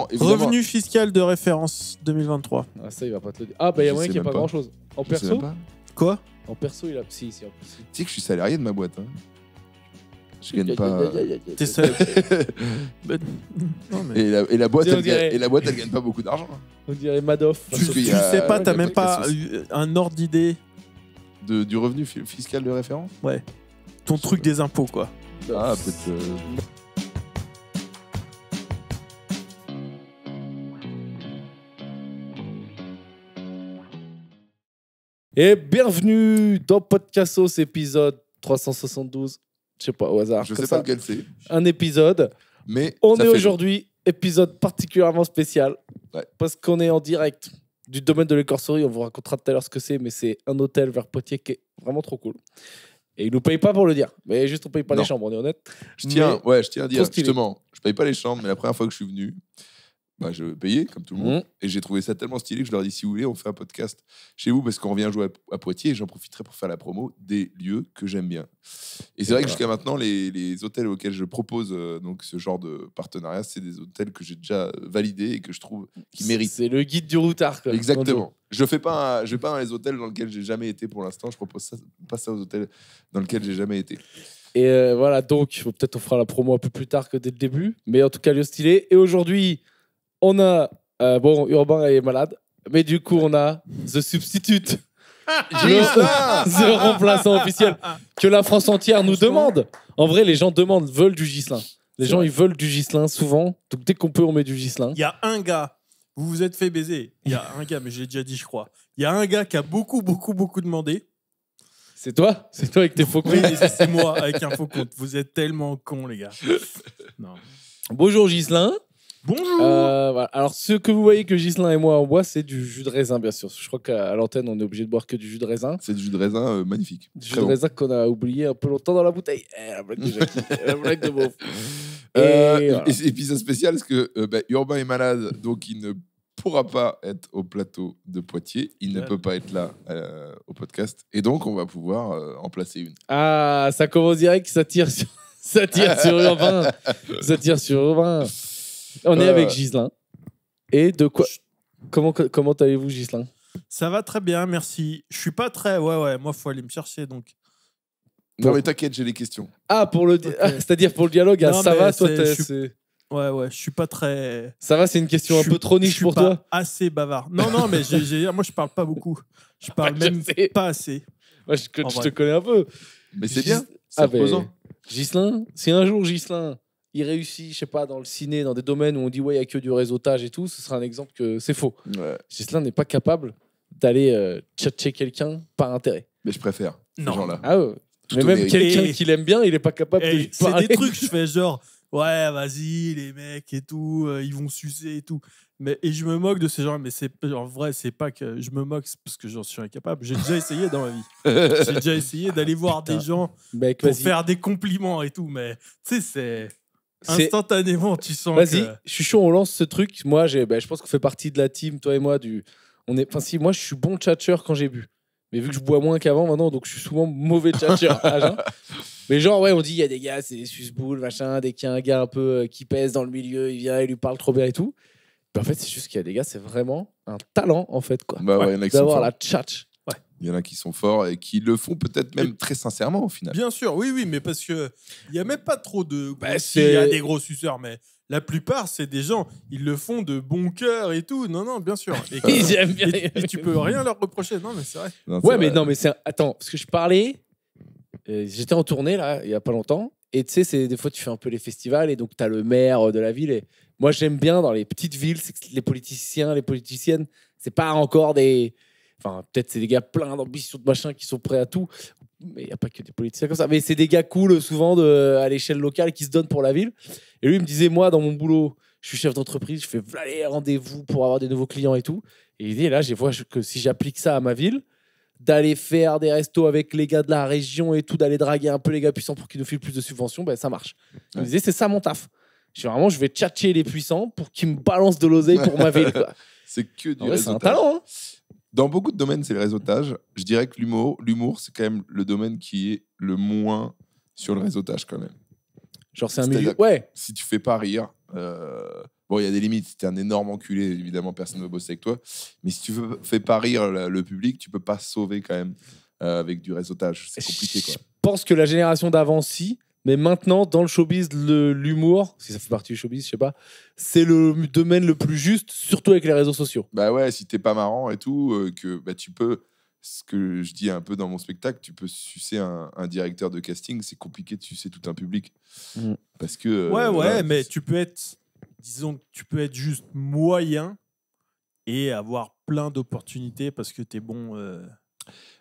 Évidemment. Revenu fiscal de référence 2023. Ah, ça, il va pas te le dire. Ah, bah, il y a Je moyen sais qu'il n'y ait même pas pas. grand-chose. En Je sais perso, même pas. Quoi? en perso, il a. Si, en perso. Tu sais que je suis salarié de ma boîte. Hein. Je gagne pas. T'es seul. Non, mais... Et la boîte, Tu sais, on dirait- elle gagne pas beaucoup d'argent. Hein. On dirait Madoff. Parce Tu qu'il y a- sais pas, t'as il y a même pas pas de eu un ordre d'idée. Du revenu fiscal de référence. Ouais. Ton truc des impôts, quoi. Ah, peut-être. Et bienvenue dans Podcastos, épisode 372. Je sais pas, au hasard. Je comme sais pas ça. lequel c'est. Un épisode. Mais On ça est fait aujourd'hui, épisode particulièrement spécial. Ouais. Parce qu'on est en direct du domaine de l'écorcerie. On vous racontera tout à l'heure ce que c'est, mais c'est un hôtel vers Poitiers qui est vraiment trop cool. Et ils nous payent pas pour le dire. Mais juste, on paye pas Non. les chambres, on est honnête. Je tiens à dire, trop stylé. justement, je paye pas les chambres, mais la première fois que je suis venu, bah, je payais, comme tout le monde. Et j'ai trouvé ça tellement stylé que je leur ai dit, si vous voulez, on fait un podcast chez vous, parce qu'on revient jouer à Poitiers, et j'en profiterai pour faire la promo des lieux que j'aime bien. Et c'est vrai que jusqu'à maintenant, les hôtels auxquels je propose donc ce genre de partenariat, c'est des hôtels que j'ai déjà validés et que je trouve qui méritent. C'est le guide du routard. quoi. Exactement. Je vais pas dans les hôtels dans lesquels j'ai jamais été pour l'instant. Je propose ça, pas ça aux hôtels dans lesquels j'ai jamais été. Et voilà, donc peut-être on fera la promo un peu plus tard que dès le début. Mais en tout cas, lieu stylé. Et aujourd'hui, on a... bon, Urbain est malade. Mais du coup, on a The Substitute. Le remplaçant officiel que la France entière nous demande. En vrai, les gens veulent du Ghislain. Les gens, ils veulent du Ghislain souvent. Donc dès qu'on peut, on met du Ghislain. Il y a un gars, vous vous êtes fait baiser. Il y a un gars, mais je l'ai déjà dit, je crois. Il y a un gars qui a beaucoup demandé. C'est toi avec tes faux Oui, comptes. c'est moi avec un faux compte. Vous êtes tellement cons, les gars. Non. Bonjour Ghislain. Bonjour. Voilà. Alors, ce que vous voyez que Ghislain et moi on boit, c'est du jus de raisin, bien sûr. Je crois qu'à l'antenne, on est obligé de boire que du jus de raisin. C'est du jus de raisin magnifique. Du Très jus de bon. raisin qu'on a oublié un peu longtemps dans la bouteille. La blague de Jackie. La blague de beauf. Et voilà. épisode spécial parce que Urbain est malade, donc il ne pourra pas être au plateau de Poitiers. Il ne Ouais. peut pas être là au podcast. Et donc, on va pouvoir en placer une. Ah, ça commence direct, ça tire sur Urbain. Ça tire sur Urbain. On est avec Ghislain. Et de quoi Comment allez-vous, Ghislain? Ça va très bien, merci. Je suis pas très... Ouais, moi, faut aller me chercher, donc... Non, mais t'inquiète, j'ai les questions. Ah, c'est-à-dire pour le dialogue, Non, ça mais va, toi, Ouais, je suis pas très... ça va, c'est une question un peu trop Je niche suis pour pas toi. assez bavard. Non, mais moi, je parle pas beaucoup. Je parle Ouais, je même sais. pas assez. Moi, je En te vrai. connais un peu. Mais c'est Gis- bien, c'est Ah, ben, reposant. Ghislain, si un jour Ghislain il réussit, je sais pas, dans le ciné, dans des domaines où on dit ouais, il n'y a que du réseautage et tout, ce sera un exemple que c'est faux. Ouais. Ghislain n'est pas capable d'aller tchatcher quelqu'un par intérêt. Mais je préfère ces Non. gens-là. Ah ouais. Tout Mais même mérite. quelqu'un Et- qui l'aime bien, il n'est pas capable de Hey, lui c'est parler. des trucs, je fais genre, ouais, vas-y, les mecs et tout, ils vont sucer et tout. Et je me moque de ces gens, mais en vrai, c'est pas que je me moque c'est parce que j'en suis incapable. J'ai déjà essayé dans ma vie. J'ai déjà essayé d'aller voir Putain. des gens Mec, pour vas-y. faire des compliments et tout, mais tu sais, c'est C'est- instantanément, tu sens Vas-y, que... je suis chaud, on lance ce truc. Moi, je pense qu'on fait partie de la team, toi et moi. Si, moi, je suis bon tchatcheur quand j'ai bu. Mais vu que je bois moins qu'avant maintenant, donc je suis souvent mauvais tchatcheur. à jeun. Mais genre, ouais, on dit, il y a des gars, c'est des suce-boules, machin. Dès qu'il y a un gars un peu qui pèse dans le milieu, il vient, il lui parle trop bien et tout. Mais en fait, c'est juste qu'il y a des gars, c'est vraiment un talent, en fait, quoi. Bah ouais, il y en a qui sont D'avoir forts. la tchatch. Il y en a qui sont forts et qui le font peut-être même très sincèrement au final. Bien sûr, oui, mais parce que il y a même pas trop de... Bah, Si, il y a c'est- des gros suceurs, mais la plupart, c'est des gens, ils le font de bon cœur et tout. Non, bien sûr. Ils aiment bien. Et tu peux rien leur reprocher. Non, mais c'est vrai. Non, c'est Ouais, mais vrai. non, mais c'est. Attends, parce que je parlais. J'étais en tournée, là, il y a pas longtemps. Et tu sais, des fois, tu fais un peu les festivals. Et donc, tu as le maire de la ville. Et moi, j'aime bien dans les petites villes, c'est que les politiciens, les politiciennes, c'est pas encore des. Enfin, peut-être c'est des gars pleins d'ambition, de machin, qui sont prêts à tout. Mais il n'y a pas que des politiciens comme ça. Mais c'est des gars cool, souvent, à l'échelle locale, qui se donnent pour la ville. Et lui, il me disait, moi, dans mon boulot, je suis chef d'entreprise, je fais voilà les rendez-vous pour avoir des nouveaux clients et tout. Et il dit, là, je vois que si j'applique ça à ma ville, d'aller faire des restos avec les gars de la région et tout, d'aller draguer un peu les gars puissants pour qu'ils nous filent plus de subventions, ben, ça marche. Il me disait, c'est ça mon taf. Je vais tchatcher les puissants pour qu'ils me balancent de l'oseille pour ma ville. Quoi. C'est que du En vrai, c'est un réseautage. talent. Hein. Dans beaucoup de domaines, c'est le réseautage. Je dirais que l'humour, c'est quand même le domaine qui est le moins sur le réseautage quand même. Genre, c'est un C'est-à-dire milieu. Ouais. Si tu fais pas rire, Bon, il y a des limites. Si t'es un énorme enculé, évidemment, personne ne veut bosser avec toi. Mais si tu fais pas rire le public, tu peux pas sauver quand même avec du réseautage. C'est compliqué, quoi. Je pense que la génération d'avant, si. Mais maintenant, dans le showbiz, l'humour, si ça fait partie du showbiz, je sais pas, c'est le domaine le plus juste, surtout avec les réseaux sociaux. Bah ouais, si t'es pas marrant et tout, que bah, tu peux, ce que je dis un peu dans mon spectacle, tu peux sucer un directeur de casting, c'est compliqué de sucer tout un public. Parce que... Ouais, mais tu peux être, disons, tu peux être juste moyen et avoir plein d'opportunités parce que t'es bon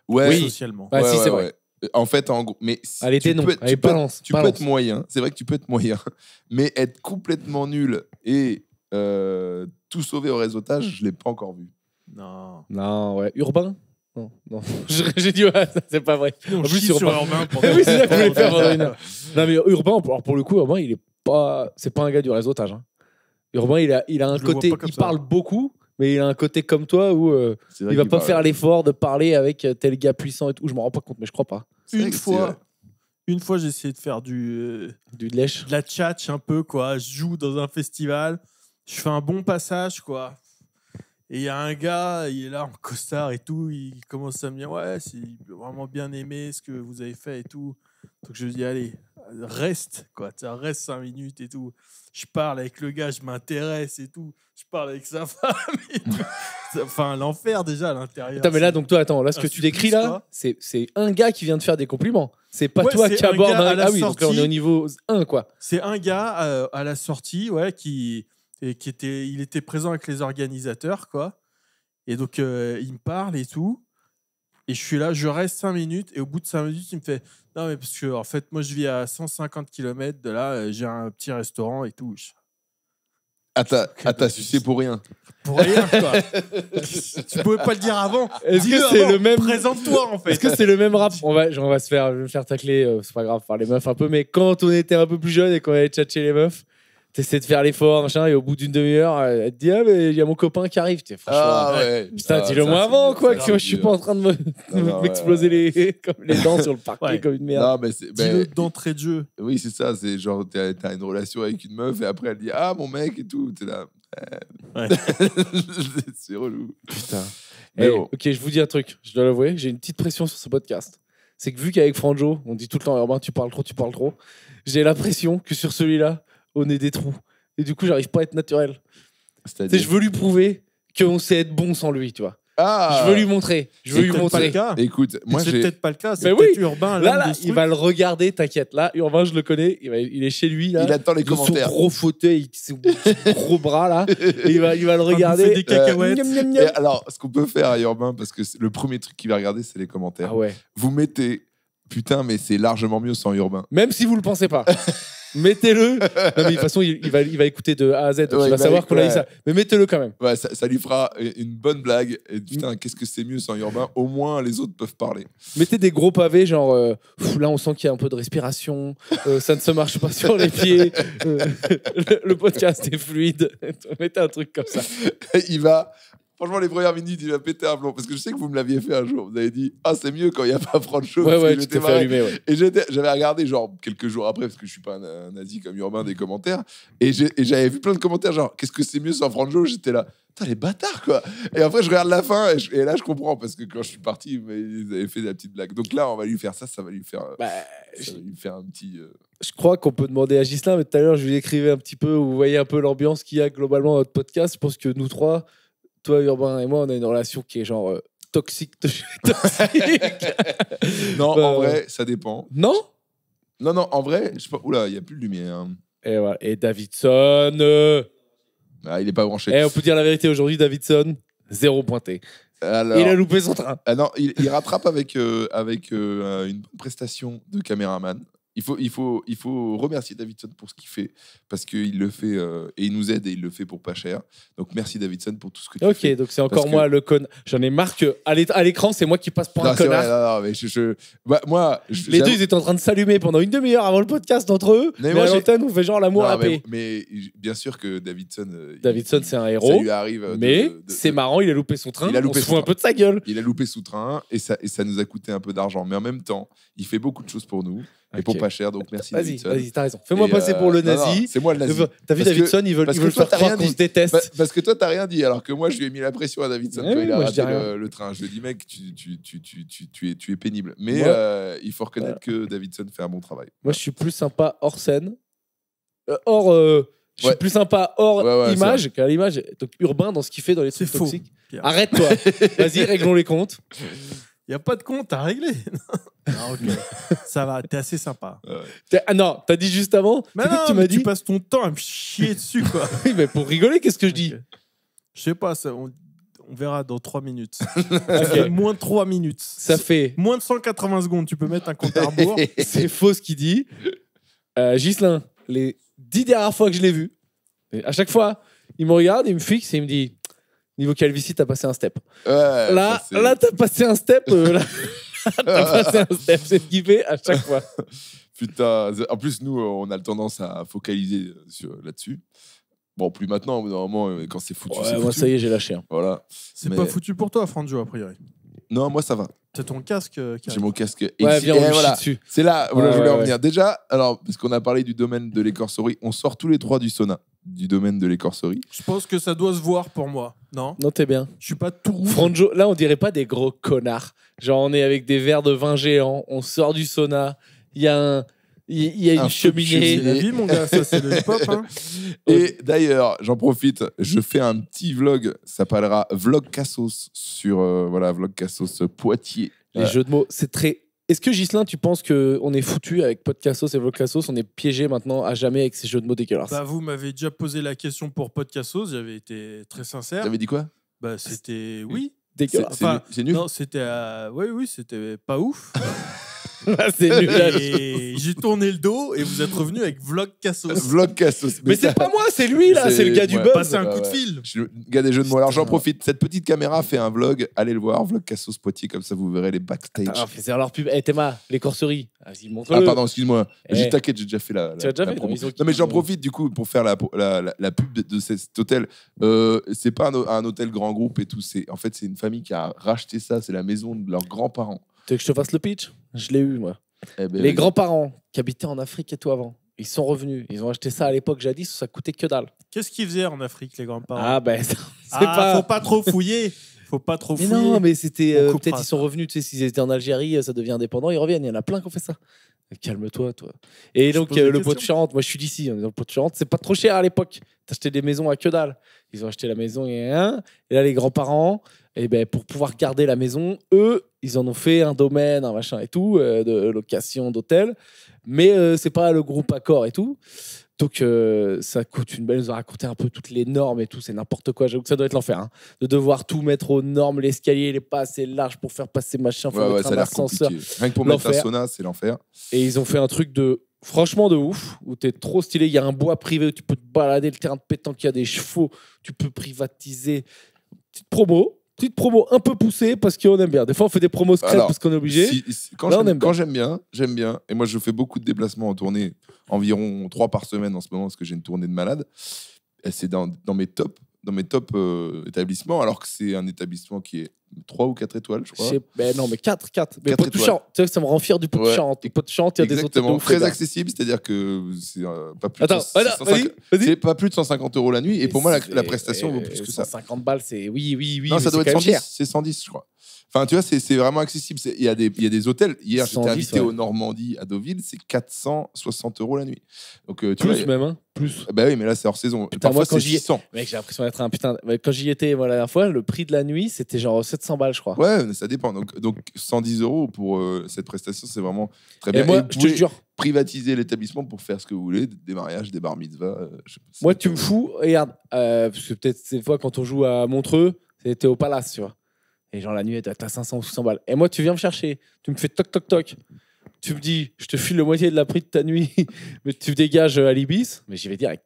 socialement. Bah, si, c'est vrai. En fait, en gros, mais Allez, tu non. peux, Allez, tu peux balance. être moyen. C'est vrai que tu peux être moyen, mais être complètement nul et tout sauver au réseautage, je l'ai pas encore vu. Non, ouais. Urbain. Non. J'ai dit, ouais, ça, c'est pas vrai. En plus, sur Urbain. Oui, c'est ça que je voulais faire pendant une heure. Non, mais Urbain, pour le coup, Urbain, il est pas. C'est pas un gars du réseautage. Hein. Urbain, il a un côté. Il parle beaucoup, mais il a un côté comme toi où il va pas faire l'effort de parler avec tel gars puissant et tout. Je m'en rends pas compte, mais je crois pas. Une fois, j'ai essayé de faire du lèche. De la tchatch un peu, quoi. Je joue dans un festival, je fais un bon passage, quoi. Et il y a un gars, il est là en costard et tout, il commence à me dire « Ouais, c'est vraiment bien aimé ce que vous avez fait et tout. » Donc je lui dis « Allez, reste, quoi. Reste 5 minutes et tout. » Je parle avec le gars, je m'intéresse et tout. Je parle avec sa femme et tout. Enfin, l'enfer déjà à l'intérieur. Attends, mais là, donc toi, là, ce que tu décris là, c'est un gars qui vient de faire des compliments. C'est pas toi qui aborde un... Ah oui, donc là, on est au niveau 1, quoi. C'est un gars à la sortie, ouais, il était présent avec les organisateurs, quoi. Et donc, il me parle et tout. Et je suis là, je reste 5 minutes. Et au bout de 5 minutes, il me fait « Non, mais parce que, en fait, moi, je vis à 150 km de là, j'ai un petit restaurant et tout. » T'as sucé pour rien. Pour rien, quoi. Tu pouvais pas le dire avant. Est-ce que c'est le même... Présente-toi, en fait. Est-ce que c'est le même rap? Je vais me faire tacler, c'est pas grave, par les meufs un peu, mais quand on était un peu plus jeune et qu'on allait tchatcher les meufs, t'essaies de faire l'effort, machin, et au bout d'une demi-heure, elle te dit « Ah, mais il y a mon copain qui arrive. » Putain, dis-le moi avant, quoi, que moi, je suis pas en train de m'exploser les dents sur le parquet comme une merde. Non, mais dis-le d'entrée de jeu. Oui, c'est ça, c'est genre, t'as une relation avec une meuf et après elle dit « Ah, mon mec et tout. » T'es là. C'est relou. Putain. Ok, je vous dis un truc, je dois l'avouer, j'ai une petite pression sur ce podcast. C'est que vu qu'avec Franjo, on dit tout le temps Urbain, tu parles trop, j'ai l'impression que sur celui-là, on est des trous. Et du coup, j'arrive pas à être naturel. Je veux lui prouver qu'on sait être bon sans lui, tu vois. Je veux lui montrer. Écoute, moi c'est peut-être pas le cas. C'est peut-être Urbain. Là, il va le regarder, t'inquiète. Là, Urbain, je le connais. Il est chez lui. Là, il attend les commentaires. Son gros fauteuil, son gros bras, là. Et il va le regarder. Des cacahuètes. Et alors, ce qu'on peut faire à Urbain, parce que le premier truc qu'il va regarder, c'est les commentaires. Ah ouais. Vous mettez, putain, mais c'est largement mieux sans Urbain. Même si vous le pensez pas. Mettez-le. Non, mais de toute façon, il va écouter de A à Z. Donc il va savoir qu'on a dit ça. Mais mettez-le quand même. Ouais, ça lui fera une bonne blague. Et putain, qu'est-ce que c'est mieux sans Urbain? Au moins, les autres peuvent parler. Mettez des gros pavés, genre là, on sent qu'il y a un peu de respiration. Ça ne se marche pas sur les pieds. Le podcast est fluide. Mettez un truc comme ça. Il va. Franchement, les premières minutes, il va péter un plomb. Parce que je sais que vous me l'aviez fait un jour. Vous avez dit, ah, c'est mieux quand il n'y a pas Francho. Ouais, tu t'es fait allumer, ouais. Et j'avais regardé, genre, quelques jours après, parce que je ne suis pas un nazi comme Urbain, des commentaires. Et j'avais vu plein de commentaires, genre, qu'est-ce que c'est mieux sans Francho? J'étais là, putain, les bâtards, quoi. Et après, je regarde la fin, et là, je comprends. Parce que quand je suis parti, ils avaient fait la petite blague. Donc là, on va lui faire ça, ça va lui faire un petit. Je crois qu'on peut demander à Ghislain, mais tout à l'heure, je lui écrivais un petit peu, vous voyez un peu l'ambiance qu'il y a globalement dans notre podcast. Je pense que nous trois, toi, Urbain et moi, on a une relation qui est genre toxique. Non, en vrai, ça dépend. Non, en vrai, je sais pas. Oula, il n'y a plus de lumière. Et voilà. Et Davidson. Ah, il n'est pas branché. Et on peut dire la vérité aujourd'hui, Davidson, 0 pointé. Alors, il a loupé son train. Ah non, il rattrape avec une bonne prestation de caméraman. Il faut remercier Davidson pour ce qu'il fait, parce qu'il le fait et il nous aide et il le fait pour pas cher. Donc merci Davidson pour tout ce que tu fais. Ok, donc c'est encore moi le con. J'en ai marre qu'à l'écran, c'est moi qui passe pour un connard. Vrai, mais les deux, ils étaient en train de s'allumer pendant une demi-heure avant le podcast entre eux. Mais à l'antenne, on fait genre l'amour à la paix. Mais bien sûr que Davidson, c'est un héros. Ça lui arrive. Mais c'est marrant, il a loupé son train. On se fout un peu de sa gueule. Il a loupé son train et ça nous a coûté un peu d'argent. Mais en même temps, il fait beaucoup de choses pour nous. et pour pas cher. Donc merci Vas-y, Davidson. vas-y, t'as raison. Fais-moi Et, passer pour le non, nazi. c'est moi le nazi. T'as vu Parce que- Davidson, ils veulent parce que toi, faire t'as croire rien qu'on dit. se déteste. Parce que toi, t'as rien dit, alors que moi, je lui ai mis la pression à Davidson Ouais, quand oui, il a moi, je dis raté rien. le train. Je lui ai dit, mec, tu es pénible. Mais Moi- il faut reconnaître que Davidson fait un bon travail. Moi, je suis plus sympa hors scène. Je suis Ouais. plus sympa hors Ouais, image qu'à l'image. Donc, Urbain dans ce qu'il fait dans les C'est trucs faux. toxiques. Pierre. Arrête-toi. Vas-y, réglons les comptes. Il n'y a pas de compte à régler. Non, ok. Ça va, t'es assez sympa. Ah non, t'as dit juste avant. Mais C'est quoi non, que tu mais m'as dit. tu passes ton temps à me chier dessus, quoi. Oui, mais pour rigoler, qu'est-ce que je dis? Ok. Je sais pas, on verra dans 3 minutes. Ok. Moins de 3 minutes. Ça fait. Moins de 180 secondes, tu peux mettre un compte à rebours. C'est faux ce qu'il dit. Ghislain, les 10 dernières fois que je l'ai vu, et à chaque fois, il me regarde, il me fixe et il me dit niveau calvitie, t'as passé un step. Ouais, Là, ça, c'est- t'as passé un step. Là, t'as passé un step. C'est ce qu'il fait à chaque fois. Putain. En plus, nous, on a tendance à focaliser là-dessus. Bon, plus maintenant, au bout d'un moment, quand c'est foutu, c'est Ouais, foutu. moi, ça y est, j'ai lâché. Hein. Voilà. C'est Mais- pas foutu pour toi, Franjo, a priori. Non, moi, ça va. C'est ton casque qui J'ai arrive. mon casque. Et Ouais, si- viens, et on lui voilà. chie dessus. C'est là où Ouais, je voulais ouais, en venir. Déjà, alors, parce qu'on a parlé du domaine de l'écorcerie, on sort tous les trois du sauna, du domaine de l'écorcerie. Je pense que ça doit se voir pour moi. Non, Non, t'es bien. je suis pas tout rouge. Franjo, là, on dirait pas des gros connards. Genre, on est avec des verres de vin géants, on sort du sauna, il y a Un une feu de C'est cheminée. la vie, mon gars. Ça, c'est le hip-hop. Hein. Et d'ailleurs, j'en profite, je fais un petit vlog, ça s'appellera Vlog Cassos sur Vlog Cassos Poitiers. Les jeux de mots, c'est très. Est-ce que Ghislain, tu penses qu'on est foutu avec Podcastos et Vlogcassos? On est piégé maintenant à jamais avec ces jeux de mots dégueulasses. Bah, vous m'avez déjà posé la question pour Podcastos. J'avais été très sincère. T'avais dit quoi? Bah, c'était oui. Dégueulasse. Enfin, C'est nul. Non, c'était. Oui, c'était pas ouf. C'est nul. Et j'ai tourné le dos et vous êtes revenu avec Vlog Cassos. Vlog Cassos. Mais c'est pas moi, c'est lui là, c'est le gars du ouais, buzz. Passez un Ouais, coup de ouais. fil. Je suis le gars des jeux de mots. Alors j'en Putain. profite. Cette petite caméra fait un vlog. Allez le voir, Vlog Cassos Poitiers, comme ça vous verrez les backstage. Ah, fais leur pub. Eh, Théma, l'écorcerie. Vas-y, montre-le. Ah pardon, excuse-moi. Eh. T'inquiète, j'ai déjà fait la. Tu as déjà la fait, promo. ils ont- Non mais j'en profite du coup pour faire la pub de cet hôtel. C'est pas un hôtel grand groupe et tout. En fait c'est une famille qui a racheté ça. C'est la maison de leurs grands-parents. Tu veux que je te fasse le pitch? Je l'ai eu, moi. Eh ben, Les grands-parents qui habitaient en Afrique et tout avant, ils sont revenus. Ils ont acheté ça à l'époque jadis, ça coûtait que dalle. Qu'est-ce qu'ils faisaient en Afrique, les grands-parents? Ah, ben, c'est Faut pas trop fouiller. Faut pas trop Mais fouiller. non, mais c'était. On coupera Peut-être ils sont ça. revenus, tu sais, s'ils étaient en Algérie, ça devient indépendant, ils reviennent. Il y en a plein qui ont fait ça. Calme-toi, toi. Et Je donc, pose des le questions. Poitou-Charentes, moi je suis d'ici, on est dans le Poitou-Charentes, c'est pas trop cher à l'époque. T'achetais des maisons à que dalle. Ils ont acheté la maison et là, les grands-parents, et ben, pour pouvoir garder la maison, eux, ils en ont fait un domaine, un machin et tout, de location d'hôtel. Mais c'est pas le groupe Accor et tout. Donc, ça coûte une belle. Ils nous ont raconté un peu toutes les normes et tout. C'est n'importe quoi. J'avoue que ça doit être l'enfer. Hein. De devoir tout mettre aux normes, l'escalier, il n'est pas assez large pour faire passer machin. Faut Ouais, mettre ça un a l'air ascenseur. compliqué. Rien que pour mettre un L'enfer. sauna, c'est l'enfer. Et ils ont fait un truc de. Franchement de ouf, où t'es trop stylé. Il y a un bois privé où tu peux te balader, le terrain de pétanque, il y a des chevaux, tu peux privatiser. Petite promo un peu poussée parce qu'on aime bien. Des fois, on fait des promos secrètes Alors, parce qu'on est obligé. Quand Là, on aime j'aime bien, j'aime bien. Et moi, je fais beaucoup de déplacements en tournée, environ 3 par semaine en ce moment, parce que j'ai une tournée de malade. Et c'est dans mes top établissements, alors que c'est un établissement qui est 3 ou 4 étoiles, je crois. Ben non, mais 4. Mais 4 Poitou-Charentes, tu sais que ça me rend fier du Poitou-Charentes. Ouais. Poitou-Charentes, il y a des hôtels de Exactement, ouf, les très gars. accessible, c'est-à-dire que c'est pas plus Attends, de 150 vas-y. c'est pas plus de 150 € la nuit, et pour moi, la prestation vaut plus que ça. 150 balles, c'est. Oui. Non, mais ça doit c'est être quand même 110, cher. c'est 110, je crois. Enfin, tu vois, c'est vraiment accessible. Il y a des hôtels. Hier, j'étais 110, invité ouais. au Normandie, à Deauville, c'est 460 € la nuit. Donc, tu Plus vois, même, hein. Plus. bah oui, mais là, c'est hors saison. Et Putain, moi, parfois, quand c'est j'y ai- 600. Mec, j'ai l'impression d'être un putain. Mais quand j'y étais, moi, la dernière fois, le prix de la nuit, c'était genre 700 balles, je crois. Ouais, mais ça dépend. Donc 110 € pour cette prestation, c'est vraiment très bien. Et moi, vous je te pouvez jure, privatiser l'établissement pour faire ce que vous voulez, des mariages, des bar mitzvahs. Je sais pas, moi, c'est- tu me fous. Regarde, parce que peut-être ces fois, quand on joue à Montreux, c'était au Palace, tu vois. Et genre, la nuit, t'as 500 ou 600 balles. Et moi, tu viens me chercher. Tu me fais toc, toc, toc. Tu me dis, je te file le moitié de la prix de ta nuit, mais tu dégages à l'Ibis. Mais j'y vais direct.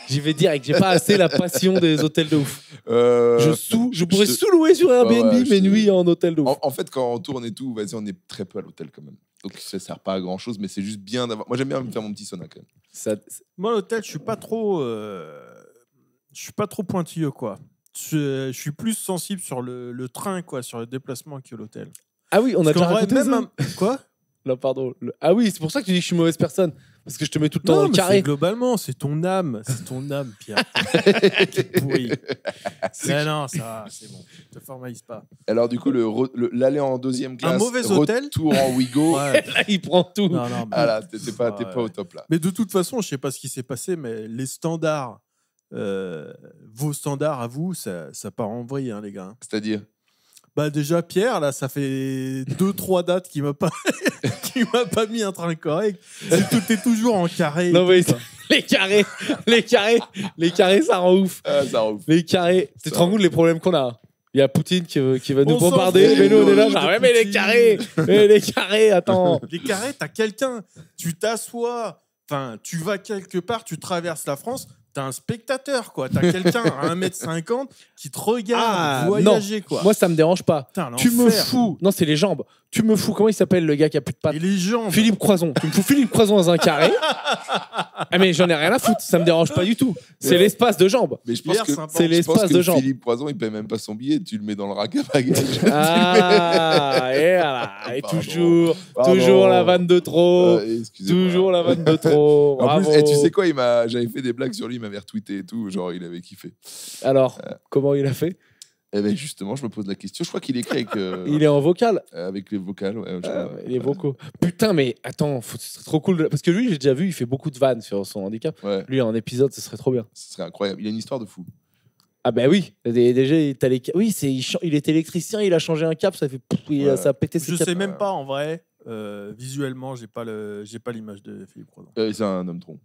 J'y vais direct. J'ai pas assez la passion des hôtels de ouf. Je pourrais te- sous-louer sur Airbnb ouais, je mes te- nuits en hôtel de ouf. En fait, quand on tourne et tout, vas-y, on est très peu à l'hôtel quand même. Donc ça sert pas à grand chose, mais c'est juste bien d'avoir. Moi, j'aime bien me faire mon petit sauna quand même. Ça- Moi, l'hôtel, je suis pas trop pointilleux, quoi. Je suis plus sensible sur le train, quoi, sur le déplacement que l'hôtel. Ah oui, on a Parce déjà qu'en vrai, raconté même ça. Quoi? Non, pardon. Ah oui, c'est pour ça que tu dis que je suis une mauvaise personne. Parce que je te mets tout le temps dans Non, le mais carré. c'est globalement, c'est ton âme, Pierre. Qui pourrit. Mais non, ça va, c'est bon. Ne te formalise pas. Alors, du coup, l'aller en deuxième classe, mauvais hôtel. retour en Ouigo. Ouais. Là, il prend tout. Non, non, mais... Ah là, t'es pas au top là. Mais de toute façon, je sais pas ce qui s'est passé, mais les standards, vos standards à vous, ça part en vrille, hein, les gars. C'est-à-dire Bah déjà Pierre, là, ça fait 2-3 dates qu'il m'a pas pas mis un train correct. Tout est toujours en carré. Non, mais les carrés, ça rend ouf. Ah, ça rend ouf. Les carrés, tu te rends compte les problèmes qu'on a. Il y a Poutine qui va nous On s'en bombarder, fout, mais nous on est là, de genre, ouais, mais Poutine. les carrés, attends. Les carrés, t'as quelqu'un, tu t'assois, enfin, tu vas quelque part, tu traverses la France, t'as un spectateur, quoi. T'as quelqu'un à 1m50 qui te regarde voyager, quoi. Moi, ça me dérange pas. Putain, Tu me l'enfer. fous. Non, c'est les jambes. Tu me fous. Comment il s'appelle le gars qui a plus de pattes? Et les jambes. Philippe Croison. Tu me fous Philippe Croison dans un carré. Ah, mais j'en ai rien à foutre. Ça me dérange pas du tout. C'est l'espace de jambes. Mais je pense Hier, que sympa. C'est l'espace de jambes. Philippe Poison, il paye même pas son billet. Tu le mets dans le rack à bagages. Ah, et voilà. Et Pardon. toujours la vanne de trop. Excusez-moi. Toujours la vanne de trop. En Bravo. plus, tu sais quoi, j'avais fait des blagues sur lui, il m'avait retweeté et tout, genre il avait kiffé. Alors, comment il a fait? Et ben justement, je me pose la question. Je crois qu'il écrit avec, Il est en vocal. avec les vocales. Ouais, Les vocaux. Putain, mais attends, c'est trop cool. Parce que lui, j'ai déjà vu, il fait beaucoup de vannes sur son handicap. Ouais, Lui, en épisode, ce serait trop bien. ce serait incroyable. Il a une histoire de fou. Ah bah oui, déjà, oui, il était électricien, il a changé un cap, ça fait ça a pété ses Je câbles. sais même pas, en vrai, visuellement, j'ai pas l'image de Philippe Croison. C'est un homme tronc.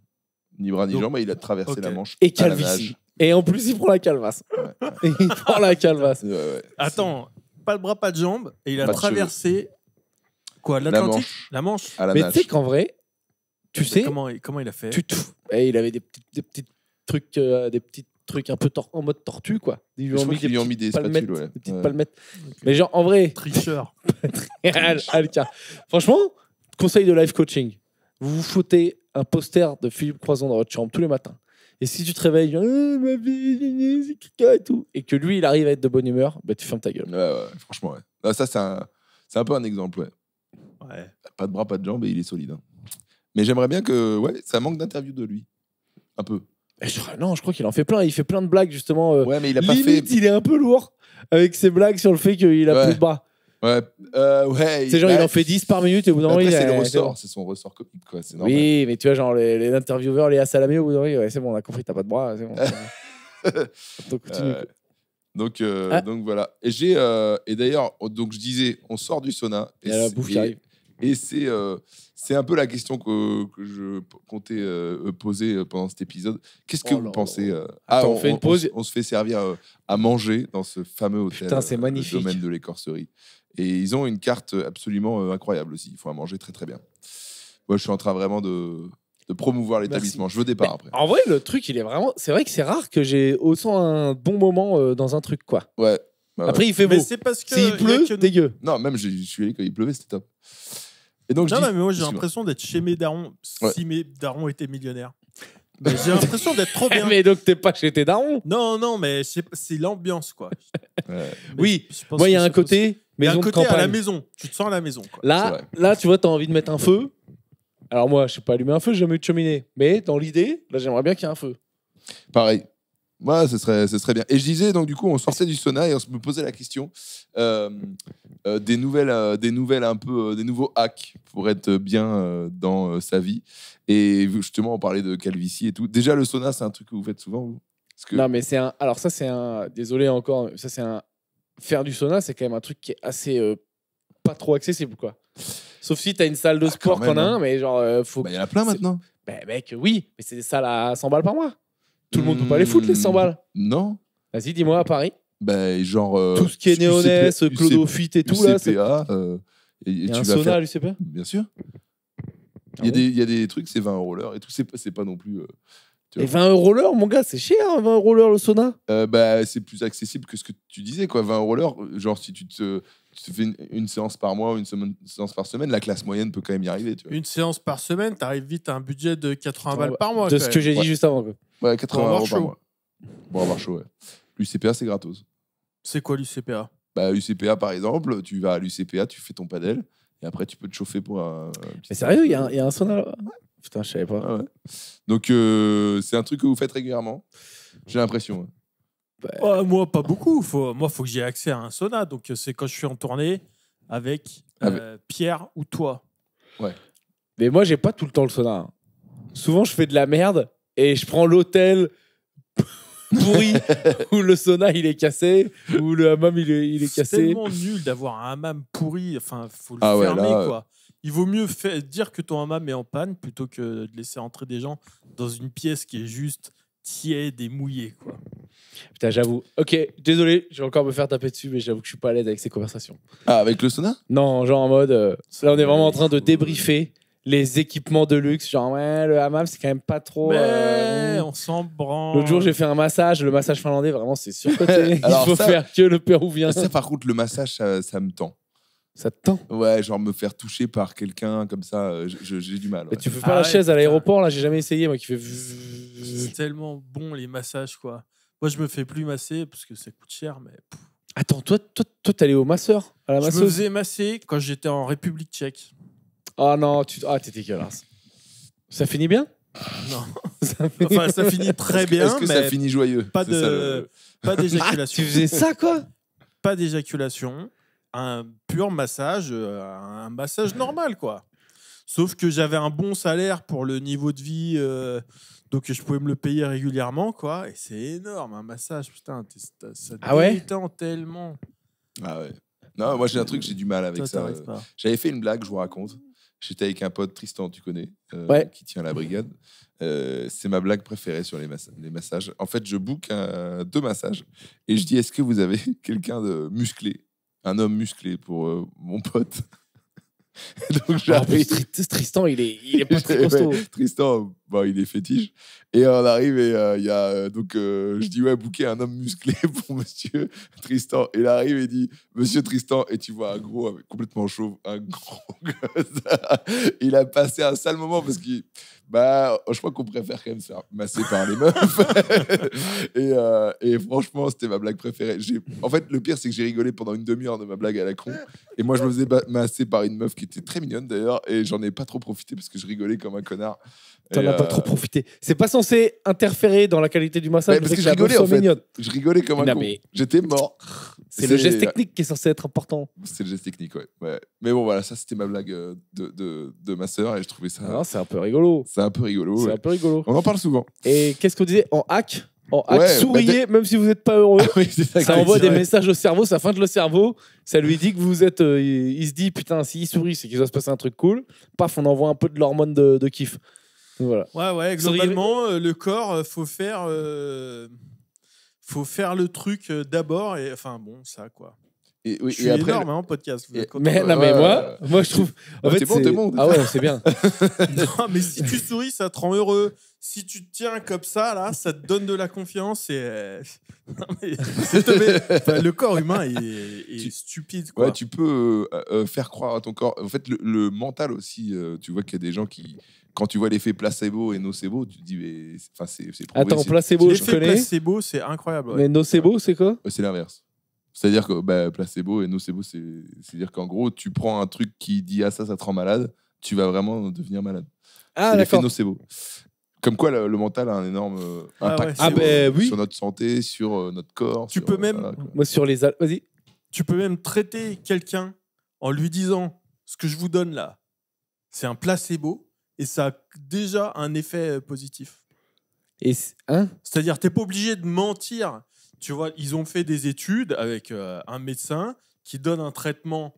Ni bras ni Donc, jambes, mais il a traversé ok. la Manche. Et à la calvitie. nage. Et en plus, il prend la calvasse. Ouais. Il prend la calvasse. Ouais. Attends, pas de bras, pas de jambes, et il a Pas de traversé quoi, l'Atlantique, Manche. la Manche. À la Mais nage. tu sais qu'en vrai, tu sais, comment il a fait? il avait des petits trucs, un peu en mode tortue, quoi. Ils Je crois qu'ils lui ont mis des palmettes, spatules, ouais. des petites Ouais. palmettes. Mais genre, en vrai, Tricheur. Alka. Franchement, conseil de life coaching. Vous vous foutez un poster de Philippe Croison dans votre chambre tous les matins. Et si tu te réveilles, genre, ma vie, c'est caca et tout, et que lui, il arrive à être de bonne humeur, bah, tu fermes ta gueule. Ouais, franchement, ouais. Ah, ça, c'est un peu un exemple, ouais. Ouais. Pas de bras, pas de jambes, et il est solide. Hein. Mais j'aimerais bien que, ouais, ça manque d'interviews de lui. Un peu. Non, je crois qu'il en fait plein. Il fait plein de blagues, justement. Ouais, mais il a pas fait. Limite, il est un peu lourd avec ses blagues sur le fait qu'il a Ouais. plus de bras. Ouais, ouais. C'est genre, il en fait 10 par minute et au bout d'un moment, Après, il c'est le bon. ressort, c'est son ressort comique, quoi. C'est normal. Oui, mais tu vois, genre, les intervieweurs, Léa Salamé, au bout d'un moment, ouais, c'est bon, on a compris, t'as pas de bras, c'est bon. Donc, continue. Donc voilà. Et d'ailleurs, donc je disais, on sort du sauna. Il y a la bouffe qui arrive. Et c'est un peu la question que je comptais poser pendant cet épisode. Qu'est-ce que Oh vous là pensez là. Attends, on fait une pause. On se fait servir à manger dans ce fameux hôtel. Putain, c'est magnifique. Le domaine de l'écorcerie. Et ils ont une carte absolument incroyable aussi. Il faut à manger très très bien. Moi, je suis en train vraiment de promouvoir l'établissement. Je veux des parts après. En vrai, le truc, il est vraiment. C'est vrai que c'est rare que j'ai autant un bon moment dans un truc, quoi. Ouais. Après, il fait beau. Mais c'est parce que S'il il y a pleut, que- dégueu. Non, même je suis allé quand il pleuvait, c'était top. Et donc, Non, je dis- mais moi j'ai Excuse-moi. l'impression d'être chez mes darons. Ouais. Si mes darons étaient millionnaires, mais j'ai l'impression d'être trop bien. Mais donc, t'es pas chez tes darons. Non, mais c'est l'ambiance, quoi. Ouais. Oui, Je pense moi, il y que a un c'est côté Il y a un maison de côté à la campagne. maison. Tu te sens à la maison, quoi. C'est Là, vrai. tu vois, t'as envie de mettre un feu. Alors moi, je sais pas allumer un feu, j'ai jamais eu de cheminée. Mais dans l'idée, là, j'aimerais bien qu'il y ait un feu. Pareil. Moi, ce serait bien. Et je disais, donc, du coup, on sortait du sauna et on se me posait la question des nouvelles un peu, des nouveaux hacks pour être bien dans sa vie. Et justement, on parlait de calvitie et tout. Déjà, le sauna, c'est un truc que vous faites souvent, vous Parce que... Non, mais c'est un. Alors, ça, c'est un. Désolé encore, ça, c'est un. Faire du sauna, c'est quand même un truc qui est assez. Pas trop accessible, quoi. Sauf si t'as une salle de sport quand même, qu'on a hein. un, mais genre, faut. Bah, il y en a plein c'est- maintenant. Ben, mec, oui, mais c'est des salles à 100 balles par mois. Tout le monde peut pas les foutre, les 100 balles. Non. Vas-y, dis-moi à Paris. Bah, genre. Tout ce qui est néonès, clodophyte et tout, là. c'est- UCPA. Et Il y a tu un vas sauna faire... à l'UCP. Bien sûr. Ah Il y a des trucs, c'est 20 € l'heure et tout. C'est pas non plus. Tu Et vois. 20 € l'heure, mon gars, c'est cher, hein, 20 € l'heure le sauna. Bah, c'est plus accessible que ce que tu disais, quoi. 20 € l'heure. Genre, si tu te fais une séance par mois ou une séance par semaine, la classe moyenne peut quand même y arriver. Tu vois. Une séance par semaine, t'arrives vite à un budget de 80 Attends, balles par mois. De quand ce que même. j'ai dit Ouais. juste avant. Quoi. Ouais, 80 avoir € par chaud. mois. Pour avoir chaud, ouais. L'UCPA, c'est gratos. C'est quoi l'UCPA? Bah, UCPA, par exemple, tu vas à l'UCPA, tu fais ton padel, Et après, tu peux te chauffer pour un. Mais sérieux, il y a un sauna là-bas? Putain, je savais pas. Ah ouais. Donc, c'est un truc que vous faites régulièrement. J'ai l'impression. Moi, pas beaucoup. Faut que j'aie accès à un sauna. Donc, c'est quand je suis en tournée avec Pierre ou toi. Ouais. Mais moi, j'ai pas tout le temps le sauna. Hein. Souvent, je fais de la merde et je prends l'hôtel pourri où le sauna il est cassé, où le hammam il est C'est cassé. tellement nul d'avoir un hammam pourri. Enfin, faut le Ah ouais, fermer, là, quoi. Il vaut mieux dire que ton hammam est en panne plutôt que de laisser entrer des gens dans une pièce qui est juste tiède et mouillée, quoi. Putain, j'avoue. Ok, désolé, je vais encore me faire taper dessus, mais j'avoue que je suis pas à l'aise avec ces conversations. Ah, avec le sauna? Non, genre en mode. Là, on est vraiment en train de débriefer les équipements de luxe. Genre, ouais, le hammam, c'est quand même pas trop. Mais on s'en branle. L'autre jour, j'ai fait un massage. Le massage finlandais, vraiment, c'est surcoté. Alors Il faut ça- faire que le péruvien. Ça, par contre, le massage, ça me tend. Ça te tend. Ouais, genre me faire toucher par quelqu'un comme ça, j'ai du mal. Mais Ouais. tu fais pas la chaise à putain. l'aéroport, là, j'ai jamais essayé, moi, qui fait. C'est tellement bon les massages, quoi. Moi, je me fais plus masser parce que ça coûte cher, mais Attends, toi, t'allais au masseur, à la je me masseuse. faisais masser quand j'étais en République tchèque. Ah non, t'es dégueulasse. Ça finit bien? Non. Ça Enfin, ça finit très bien, Est-ce que mais ça finit joyeux? pas C'est ça, pas Ah, d'éjaculation. tu faisais ça, quoi? Pas d'éjaculation, un pur massage, un massage normal, quoi. Sauf que j'avais un bon salaire pour le niveau de vie, donc je pouvais me le payer régulièrement, quoi. Et c'est énorme, un massage, putain, ça Ah ouais détend tellement. Ah ouais. Non, moi j'ai un truc, j'ai du mal avec Toi, ça. t'arrives pas. J'avais fait une blague, je vous raconte. J'étais avec un pote, Tristan, tu connais, Ouais. qui tient la brigade. C'est ma blague préférée sur les massages. En fait, je book 2 massages et je dis, est-ce que vous avez quelqu'un de musclé, un homme musclé pour mon pote? Donc En plus, j'arrive. Tristan, il est pas très costaud. Tristan, bon, il est fétiche. Et on arrive et il y a je dis ouais, booker un homme musclé pour monsieur Tristan. Et il arrive et dit monsieur Tristan, et tu vois un gros complètement chauve, un gros gosse. Il a passé un sale moment parce qu'il je crois qu'on préfère quand même se faire masser par les meufs. et franchement, c'était ma blague préférée. En fait, le pire, c'est que j'ai rigolé pendant une demi-heure de ma blague à la con. Et moi, je me faisais masser par une meuf qui était très mignonne d'ailleurs. Et j'en ai pas trop profité parce que je rigolais comme un connard. T'en as pas trop profité. C'est pas censé interférer dans la qualité du massage, Mais parce mais que que je rigolais, la en meuf soit fait. mignonne. Je rigolais comme un Non, con. mais- J'étais mort. C'est le geste technique qui est censé être important. C'est le geste technique, ouais. Mais bon, voilà, ça c'était ma blague de ma sœur et je trouvais ça. Non, c'est un peu rigolo. C'est un peu rigolo. C'est Ouais. un peu rigolo. On en parle souvent. Et qu'est-ce qu'on disait? En hack, Ouais, souriez, même si vous n'êtes pas heureux. Oui, c'est ça. Ça que envoie je des disais. messages au cerveau, ça feinte le cerveau. Ça lui dit que vous êtes. Il se dit, putain, s'il sourit, c'est qu'il doit se passer un truc cool. Paf, on envoie un peu de l'hormone de kiff. Donc, voilà. Ouais, globalement, le corps, faut faire le truc d'abord. Et enfin, bon, ça, quoi. Et, oui, Je suis et après, énorme, hein, en podcast. Vous êtes content. Mais, non, mais moi, je trouve. En fait, t'es bon. Ah ouais, c'est bien. Non, mais si tu souris, ça te rend heureux. Si tu te tiens comme ça, là, ça te donne de la confiance. Et non, mais enfin, le corps humain est stupide, quoi. Ouais, tu peux faire croire à ton corps. En fait, le mental aussi, tu vois qu'il y a des gens qui, quand tu vois l'effet placebo et nocebo, tu te dis, mais c'est prouvé. Attends, placebo, je L'effet connais. placebo, c'est incroyable. Ouais. Mais nocebo, c'est quoi? C'est l'inverse. C'est-à-dire que placebo et nocebo, c'est-à-dire qu'en gros, tu prends un truc qui dit ça te rend malade, tu vas vraiment devenir malade. Ah, C'est l'effet d'accord. nocebo. Comme quoi, le mental a un énorme impact ouais. sur notre santé, sur notre corps. Tu peux même- Moi, sur les. Vas-y. Tu peux même traiter quelqu'un en lui disant ce que je vous donne là, c'est un placebo et ça a déjà un effet positif. Et hein? C'est-à-dire, t'es pas obligé de mentir. Tu vois, ils ont fait des études avec un médecin qui donne un traitement.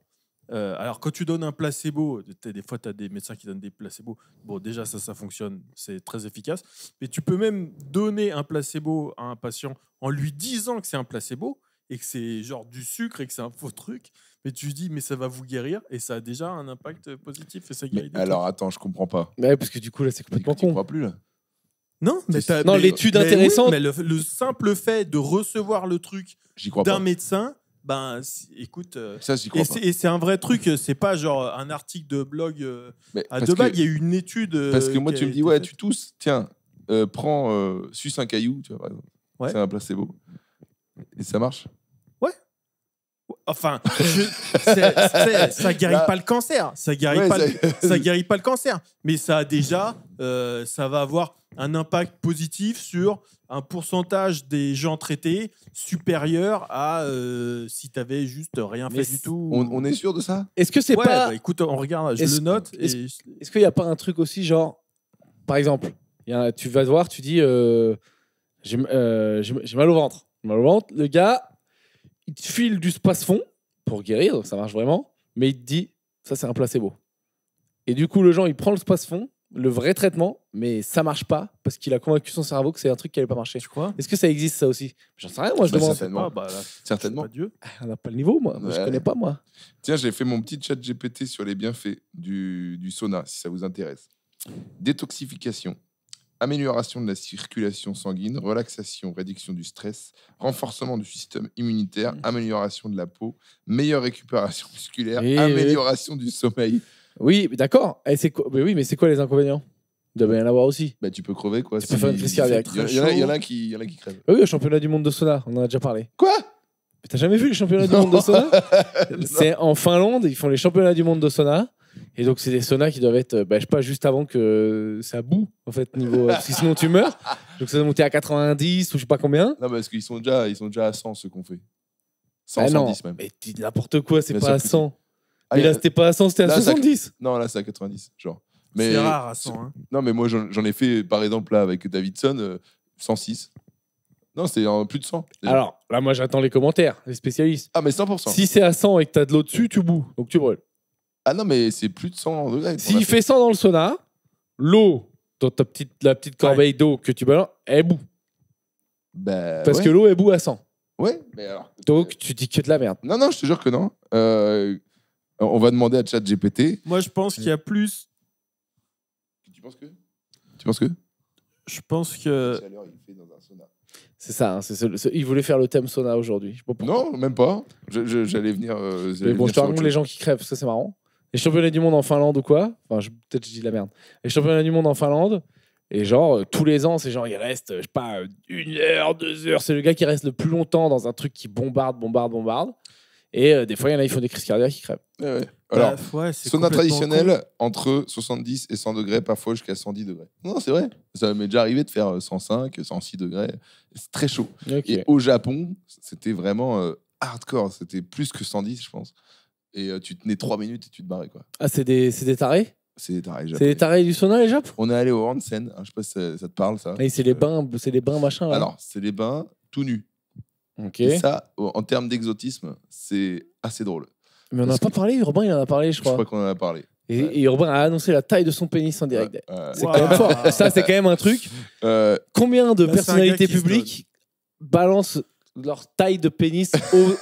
Alors, quand tu donnes un placebo, des fois, tu as des médecins qui donnent des placebos. Bon, déjà, ça fonctionne, c'est très efficace. Mais tu peux même donner un placebo à un patient en lui disant que c'est un placebo et que c'est genre du sucre et que c'est un faux truc. Mais tu dis, mais ça va vous guérir et ça a déjà un impact positif et ça guérit. Mais des alors, trucs. attends, je comprends pas. Ouais, parce que du coup, là, c'est complètement Tu con. crois plus là? Non, mais Non, l'étude intéressante- mais le simple fait de recevoir le truc J'y crois d'un pas. médecin, écoute. Ça, j'y crois pas. Et c'est un vrai truc, c'est pas genre un article de blog Mais à parce deux balles, que- il y a eu une étude. Parce que moi, qui tu a me dis, été ouais, faite. tu tousses, tiens, suce un caillou, tu vois, par exemple. Ouais. C'est un placebo. Et ça marche. Enfin, ça guérit Là- pas le cancer. Ça guérit, Ouais, pas, ça- ça guérit pas le cancer. Mais ça a déjà, ça va avoir un impact positif sur un pourcentage des gens traités supérieur à si tu avais juste rien Mais fait du tout. On est sûr de ça? Est-ce que c'est Ouais, pas. bah, écoute, on regarde, je Est-ce- le note. est-ce- Et... Est-ce qu'il n'y a pas un truc aussi, genre, par exemple, tu vas te voir, tu dis j'ai mal au ventre. Mal au ventre. Le gars, il te file du space-fond pour guérir, donc ça marche vraiment, mais il te dit ça, c'est un placebo. Et du coup, le genre, il prend le space-fond, le vrai traitement, mais ça marche pas parce qu'il a convaincu son cerveau que c'est un truc qui allait pas marcher. Tu crois? Est-ce que ça existe, ça aussi? J'en sais rien, moi, je Bah, demande. certainement. Ah, bah, là, Certainement. c'est pas Dieu. On n'a pas le niveau, moi. Moi, je Ouais. connais pas, moi. Tiens, j'ai fait mon petit chat GPT sur les bienfaits du sauna, si ça vous intéresse. Détoxification, amélioration de la circulation sanguine, relaxation, réduction du stress, renforcement du système immunitaire, amélioration de la peau, meilleure récupération musculaire, Oui, amélioration du sommeil. Oui, mais d'accord. Et mais oui, mais c'est quoi les inconvénients? Il doit bien y en avoir aussi. Bah, tu peux crever, quoi. Tu peux faire une crise cardiaque. Il y en a qui crèvent. Oui, le championnat du monde de sauna, on en a déjà parlé. Quoi? Mais t'as jamais vu les championnats du monde de sauna? C'est en Finlande, ils font les championnats du monde de sauna. Et donc, c'est des saunas qui doivent être, je sais pas, juste avant que ça boue, en fait, niveau. Parce que sinon, tu meurs. Donc, ça doit monter à 90 ou je sais pas combien. Non, parce qu'ils sont déjà à 100, ceux qu'on fait. 100, Ah non, 110 même. mais dis n'importe quoi, c'est Bien pas sûr à que si. 100. Ah, Mais il y a- là, c'était pas à 100, c'était à Là, ça- 70. Non, là, c'est à 90, genre. Mais, C'est rare à 100. Hein. Non, mais moi, j'en ai fait, par exemple, là, avec Davidson, 106. Non, c'est en plus de 100. déjà. Alors, là, moi, j'attends les commentaires, les spécialistes. Ah, mais 100%. Si c'est à 100 et que t'as de l'eau dessus, tu boues. Donc, tu brûles. Ah non, mais c'est plus de 100 degrés. S'il fait 100 dans le sauna, l'eau dans la petite corbeille d'eau que tu balances, elle bout. Bah, Parce ouais. que l'eau, elle bout à 100. Ouais, mais alors. Donc, tu dis que de la merde. Non, non, je te jure que non. On va demander à ChatGPT. Moi, je pense qu'il y a plus. Tu penses que Je pense que. chaleur il fait dans un sauna. C'est ça. Hein, il voulait faire le thème sauna aujourd'hui. Je sais pas pourquoi. Non, même pas. J'allais venir. Mais bon, je te raconte les gens qui crèvent, ça c'est marrant. Les championnats du monde en Finlande ou quoi? Enfin, peut-être je dis de la merde. Les championnats du monde en Finlande, et genre, tous les ans, c'est genre, il reste, je sais pas, 1 heure, 2 heures. C'est le gars qui reste le plus longtemps dans un truc qui bombarde. Et des fois, il y en a, ils font des crises cardiaques, qui crèvent. Ouais. Alors, ouais, c'est sauna complètement traditionnel, entre 70 et 100 degrés, parfois jusqu'à 110 degrés. Non, c'est vrai. Ça m'est déjà arrivé de faire 105, 106 degrés. C'est très chaud. Ok. Et au Japon, c'était vraiment hardcore. C'était plus que 110, je pense. Et tu tenais 3 minutes et tu te barrais, quoi. Ah, c'est des tarés? C'est taré, C'est des tarés du sauna, les Japs? On est allé au Onsen. Je sais pas si ça te parle, ça. Et c'est les bains machin là. Alors, c'est les bains tout nus. Ok. Et ça, en termes d'exotisme, c'est assez drôle. Mais on n'en a pas parlé, Urbain, il en a parlé, je Je crois. crois qu'on en a parlé. Et Urbain a annoncé la taille de son pénis en direct. C'est Wow. quand même fort. Ça, c'est quand même un truc. Combien de Là, c'est un personnalités gars qui se publiques balancent leur taille de pénis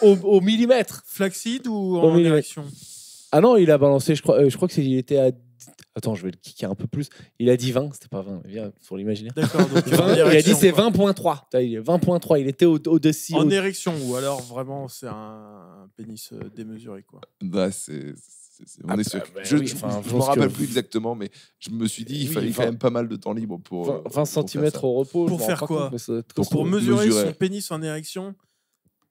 au millimètre? Flaccide ou Au en millimètre. érection? Ah non, il a balancé, je crois il était à. Attends, je vais le kicker un peu plus. Il a dit 20, c'était pas 20, viens, faut l'imaginer. D'accord. Donc, 20, en il a dit érection, c'est quoi. 20.3. Il est 20.3, il était au-dessus. En érection, ou alors vraiment c'est un pénis démesuré, quoi. Bah, on est sûr. bah, Je oui, enfin, je me pense rappelle que- plus exactement, mais je me suis dit il Oui, fallait enfin, quand même pas mal de temps libre pour. 20 pour cm faire ça. au repos. Pour je me faire rends pas quoi? compte, mais ça doit être Donc, costaud. pour mesurer mesurer. son pénis en érection,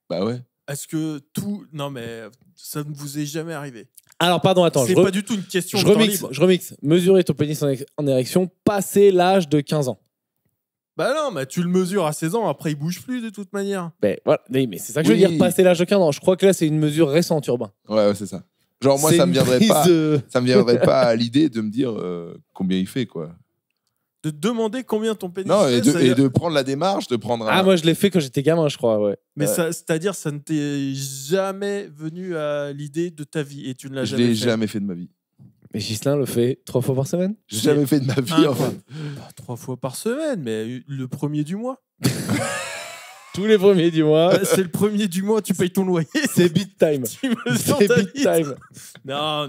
Bah ouais. est-ce que tout. Non, mais ça ne vous est jamais arrivé. Alors, pardon, attends, C'est pas du tout une question de temps libre. je remixe. Mesurer ton pénis en érection, passer l'âge de 15 ans. Bah non, mais tu le mesures à 16 ans, après il bouge plus de toute manière. Ben, voilà. Mais c'est ça que je veux Oui. dire, passer l'âge de 15 ans. Je crois que là, c'est une mesure récente, Urbain. Ouais, c'est ça. Genre, moi, C'est ça une me viendrait prise pas. de- Ça me viendrait pas à l'idée de me dire combien il fait, quoi. De te demander combien ton pénis Non, fait, et ça veut dire- de prendre la démarche, de prendre un. Ah, moi, je l'ai fait quand j'étais gamin, je crois, ouais. Mais c'est-à-dire, ça ne t'est jamais venu à l'idée de ta vie et tu ne l'as je jamais l'ai fait. jamais fait de ma vie. Mais Ghislain le fait 3 fois par semaine. J'ai jamais fait de ma vie, en fait. Pas 3 fois par semaine, mais le premier du mois. Tous les premiers du mois. C'est le premier du mois, tu payes ton loyer. C'est beat time. Tu mesures C'est ta beat bite. time. Non,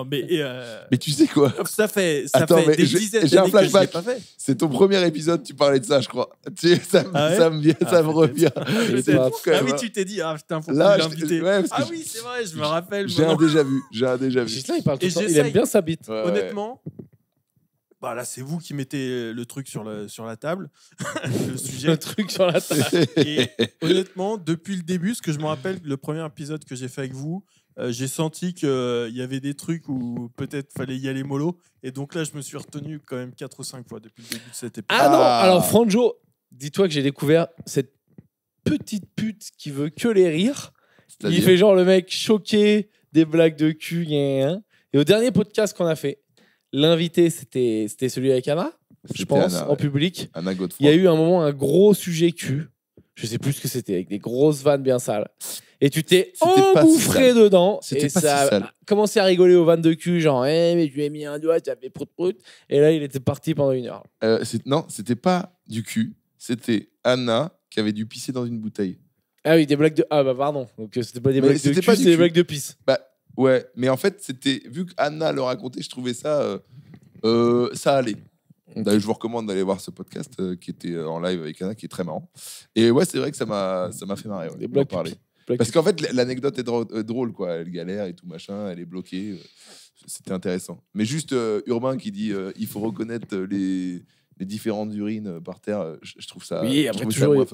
mais Mais tu sais quoi? ça fait Attends, mais des j'ai- dizaines j'ai un d'années que je l'ai flashback. pas fait. C'est ton premier épisode, tu parlais de ça, je crois. Tu sais, ça Ah ouais me vient, ça me revient. C'est C'est pas fou, quand Ah même, oui, hein. tu t'es dit, ah putain, faut Là, plus je- l'inviter. ouais, parce que Ah je- oui, c'est vrai, je me rappelle. J'ai un maintenant. déjà vu. J'ai un déjà vu. Ghislain, il parle tout Et le temps. Il j'essaye. aime bien sa bite. Ouais, ouais. Honnêtement, bah là, c'est vous qui mettez le truc sur la table, le sujet. Le truc sur la table. Et honnêtement, depuis le début, ce que je me rappelle, le premier épisode que j'ai fait avec vous, j'ai senti qu'il y avait des trucs où peut-être fallait y aller mollo. Et donc là, je me suis retenu quand même 4 ou 5 fois depuis le début de cet épisode. Ah non, alors Franjo, dis-toi que j'ai découvert cette petite pute qui veut que les rires. C'est-à-dire Il fait genre le mec choqué, des blagues de cul. Et au dernier podcast qu'on a fait, l'invité, c'était celui avec Anna, je C'était pense, Anna, en public. Anna Godefroy. Il y a eu un moment un gros sujet cul. Je sais plus ce que c'était, avec des grosses vannes bien sales. Et tu t'es C'était pas si engouffré sale. dedans. C'était Et pas ça si sale. a commencé à rigoler aux vannes de cul, genre, mais je lui ai mis un doigt, ça fait prout-prout. Et là, il était parti pendant 1 heure. Non, c'était pas du cul. C'était Anna qui avait dû pisser dans une bouteille. Ah oui, des blagues de. Ah bah pardon. Donc c'était pas des Mais blagues de c'était cul, pas du c'était des cul. blagues de pisse. Bah ouais, mais en fait, c'était vu qu'Anna le racontait, je trouvais ça ça allait. D'ailleurs, je vous recommande d'aller voir ce podcast qui était en live avec Anna, qui est très marrant. Et ouais, c'est vrai que ça m'a fait marrer. Ouais, Des d'en blagues parler. de pisse. Parce qu'en fait, l'anecdote est drôle, quoi. Elle galère et tout machin, elle est bloquée. C'était intéressant. Mais juste Urbain qui dit il faut reconnaître les différentes urines par terre, je trouve ça, Oui, je après, trouve ça toujours, moins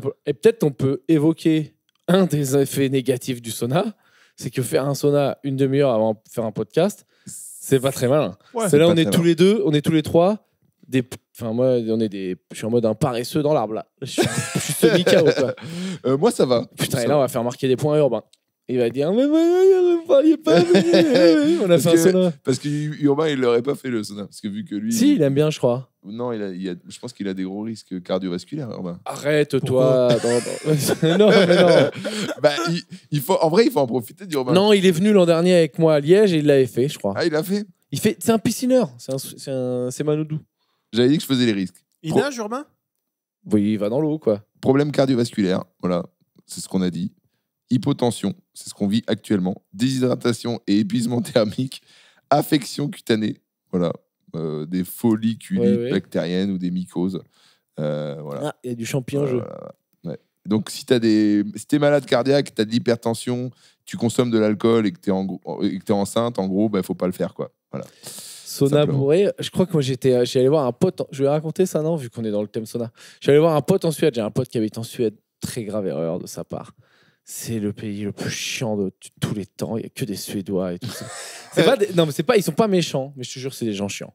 fun. Et peut-être on peut évoquer un des effets négatifs du sauna, c'est que faire un sauna 1 demi-heure avant de faire un podcast, c'est pas très malin. Ouais. C'est là, pas on est très tous les deux, on est tous les trois. Enfin, moi, je suis en mode un paresseux dans l'arbre là. Je suis semi-KO quoi. Moi, ça va. Putain, Ça et là, on va faire marquer des points à Urbain. Il va dire, mais il est pas venu. On a Parce fait un que- sauna. Parce que Urbain, il l'aurait pas fait le sauna. Parce que vu que lui. Si, il aime bien, je crois. Non, je pense qu'il a des gros risques cardiovasculaires, Urbain. Arrête, Pourquoi toi. Non, mais non. Bah, en vrai, il faut en profiter d'Urbain. Non, il est venu l'an dernier avec moi à Liège et il l'avait fait, je crois. Ah, il a fait. C'est un piscineur. C'est Manoudou. J'avais dit que je faisais les risques. Il nage, Urbain? Oui, il va dans l'eau, quoi. Problème cardiovasculaire, voilà, c'est ce qu'on a dit. Hypotension, c'est ce qu'on vit actuellement. Déshydratation et épuisement thermique. Affection cutanée, voilà. Des folliculites Ouais, ouais. bactériennes ou des mycoses. Voilà. Ah, il y a du champignon en jeu. Ouais. Donc, si t'es malade cardiaque, tu as de l'hypertension, tu consommes de l'alcool et que t'es enceinte, en gros, bah, faut pas le faire, quoi. Voilà. Sauna Simplement. bourré. Je crois que moi, j'étais allé voir un pote. Je vais raconter ça, non, vu qu'on est dans le thème sauna. Je suis allé voir un pote en Suède. J'ai un pote qui habite en Suède. Très grave erreur de sa part. C'est le pays le plus chiant de tous les temps. Il y a que des Suédois et tout ça. Non, mais c'est pas. Ils sont pas méchants, mais je te jure, c'est des gens chiants.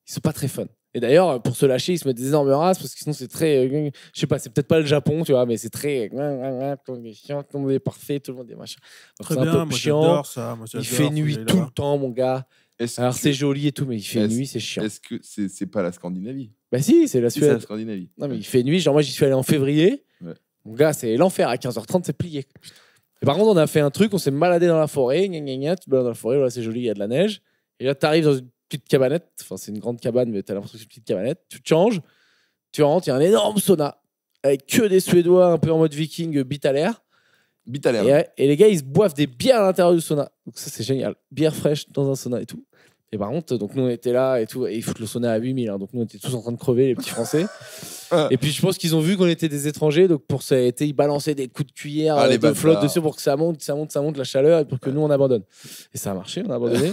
Ils sont pas très fun. Et d'ailleurs, pour se lâcher, ils se mettent des énormes races parce que sinon, c'est très. Je sais pas, c'est peut-être pas le Japon, tu vois, mais c'est très. Tout le monde est chiant, tout le monde est parfait, tout le monde est machin. Donc, Très c'est un bien, peu moi chiant. j'adore ça. Moi, Il j'adore, fait faut y nuit aller tout là-bas. le temps, mon gars. Est-ce Alors, que- c'est joli et tout, mais il fait Est-ce- nuit, c'est chiant. Est-ce que c'est pas la Scandinavie? Bah si, c'est la Si, c'est la Suède. Scandinavie. Non, mais il fait nuit. Genre, moi, j'y suis allé en février. Ouais. Mon gars, c'est l'enfer. À 15h30, c'est plié. Et par contre, on a fait un truc, on s'est baladé dans la forêt. Gna, gna, gna, tu te balades dans la forêt, voilà, c'est joli, il y a de la neige. Et là, tu arrives dans une petite cabanette. Enfin, c'est une grande cabane, mais tu as l'impression que c'est une petite cabanette. Tu te changes, tu rentres, il y a un énorme sauna. Avec que des Suédois un peu en mode viking, bite à l'air. Bite à l'air. Et les gars, ils se boivent des bières à l'intérieur du sauna. Donc ça, c'est génial. Bière fraîche dans un sauna et tout. Et par contre, donc nous, on était là et tout. Et ils foutent le sauna à 8000. Hein, donc nous, on était tous en train de crever, les petits Français. Et puis, je pense qu'ils ont vu qu'on était des étrangers. Donc pour ça, ils balançaient des coups de cuillère, Ah, les de flotte bâtards. dessus pour que ça monte la chaleur et pour que nous, on abandonne. Et ça a marché, on a abandonné.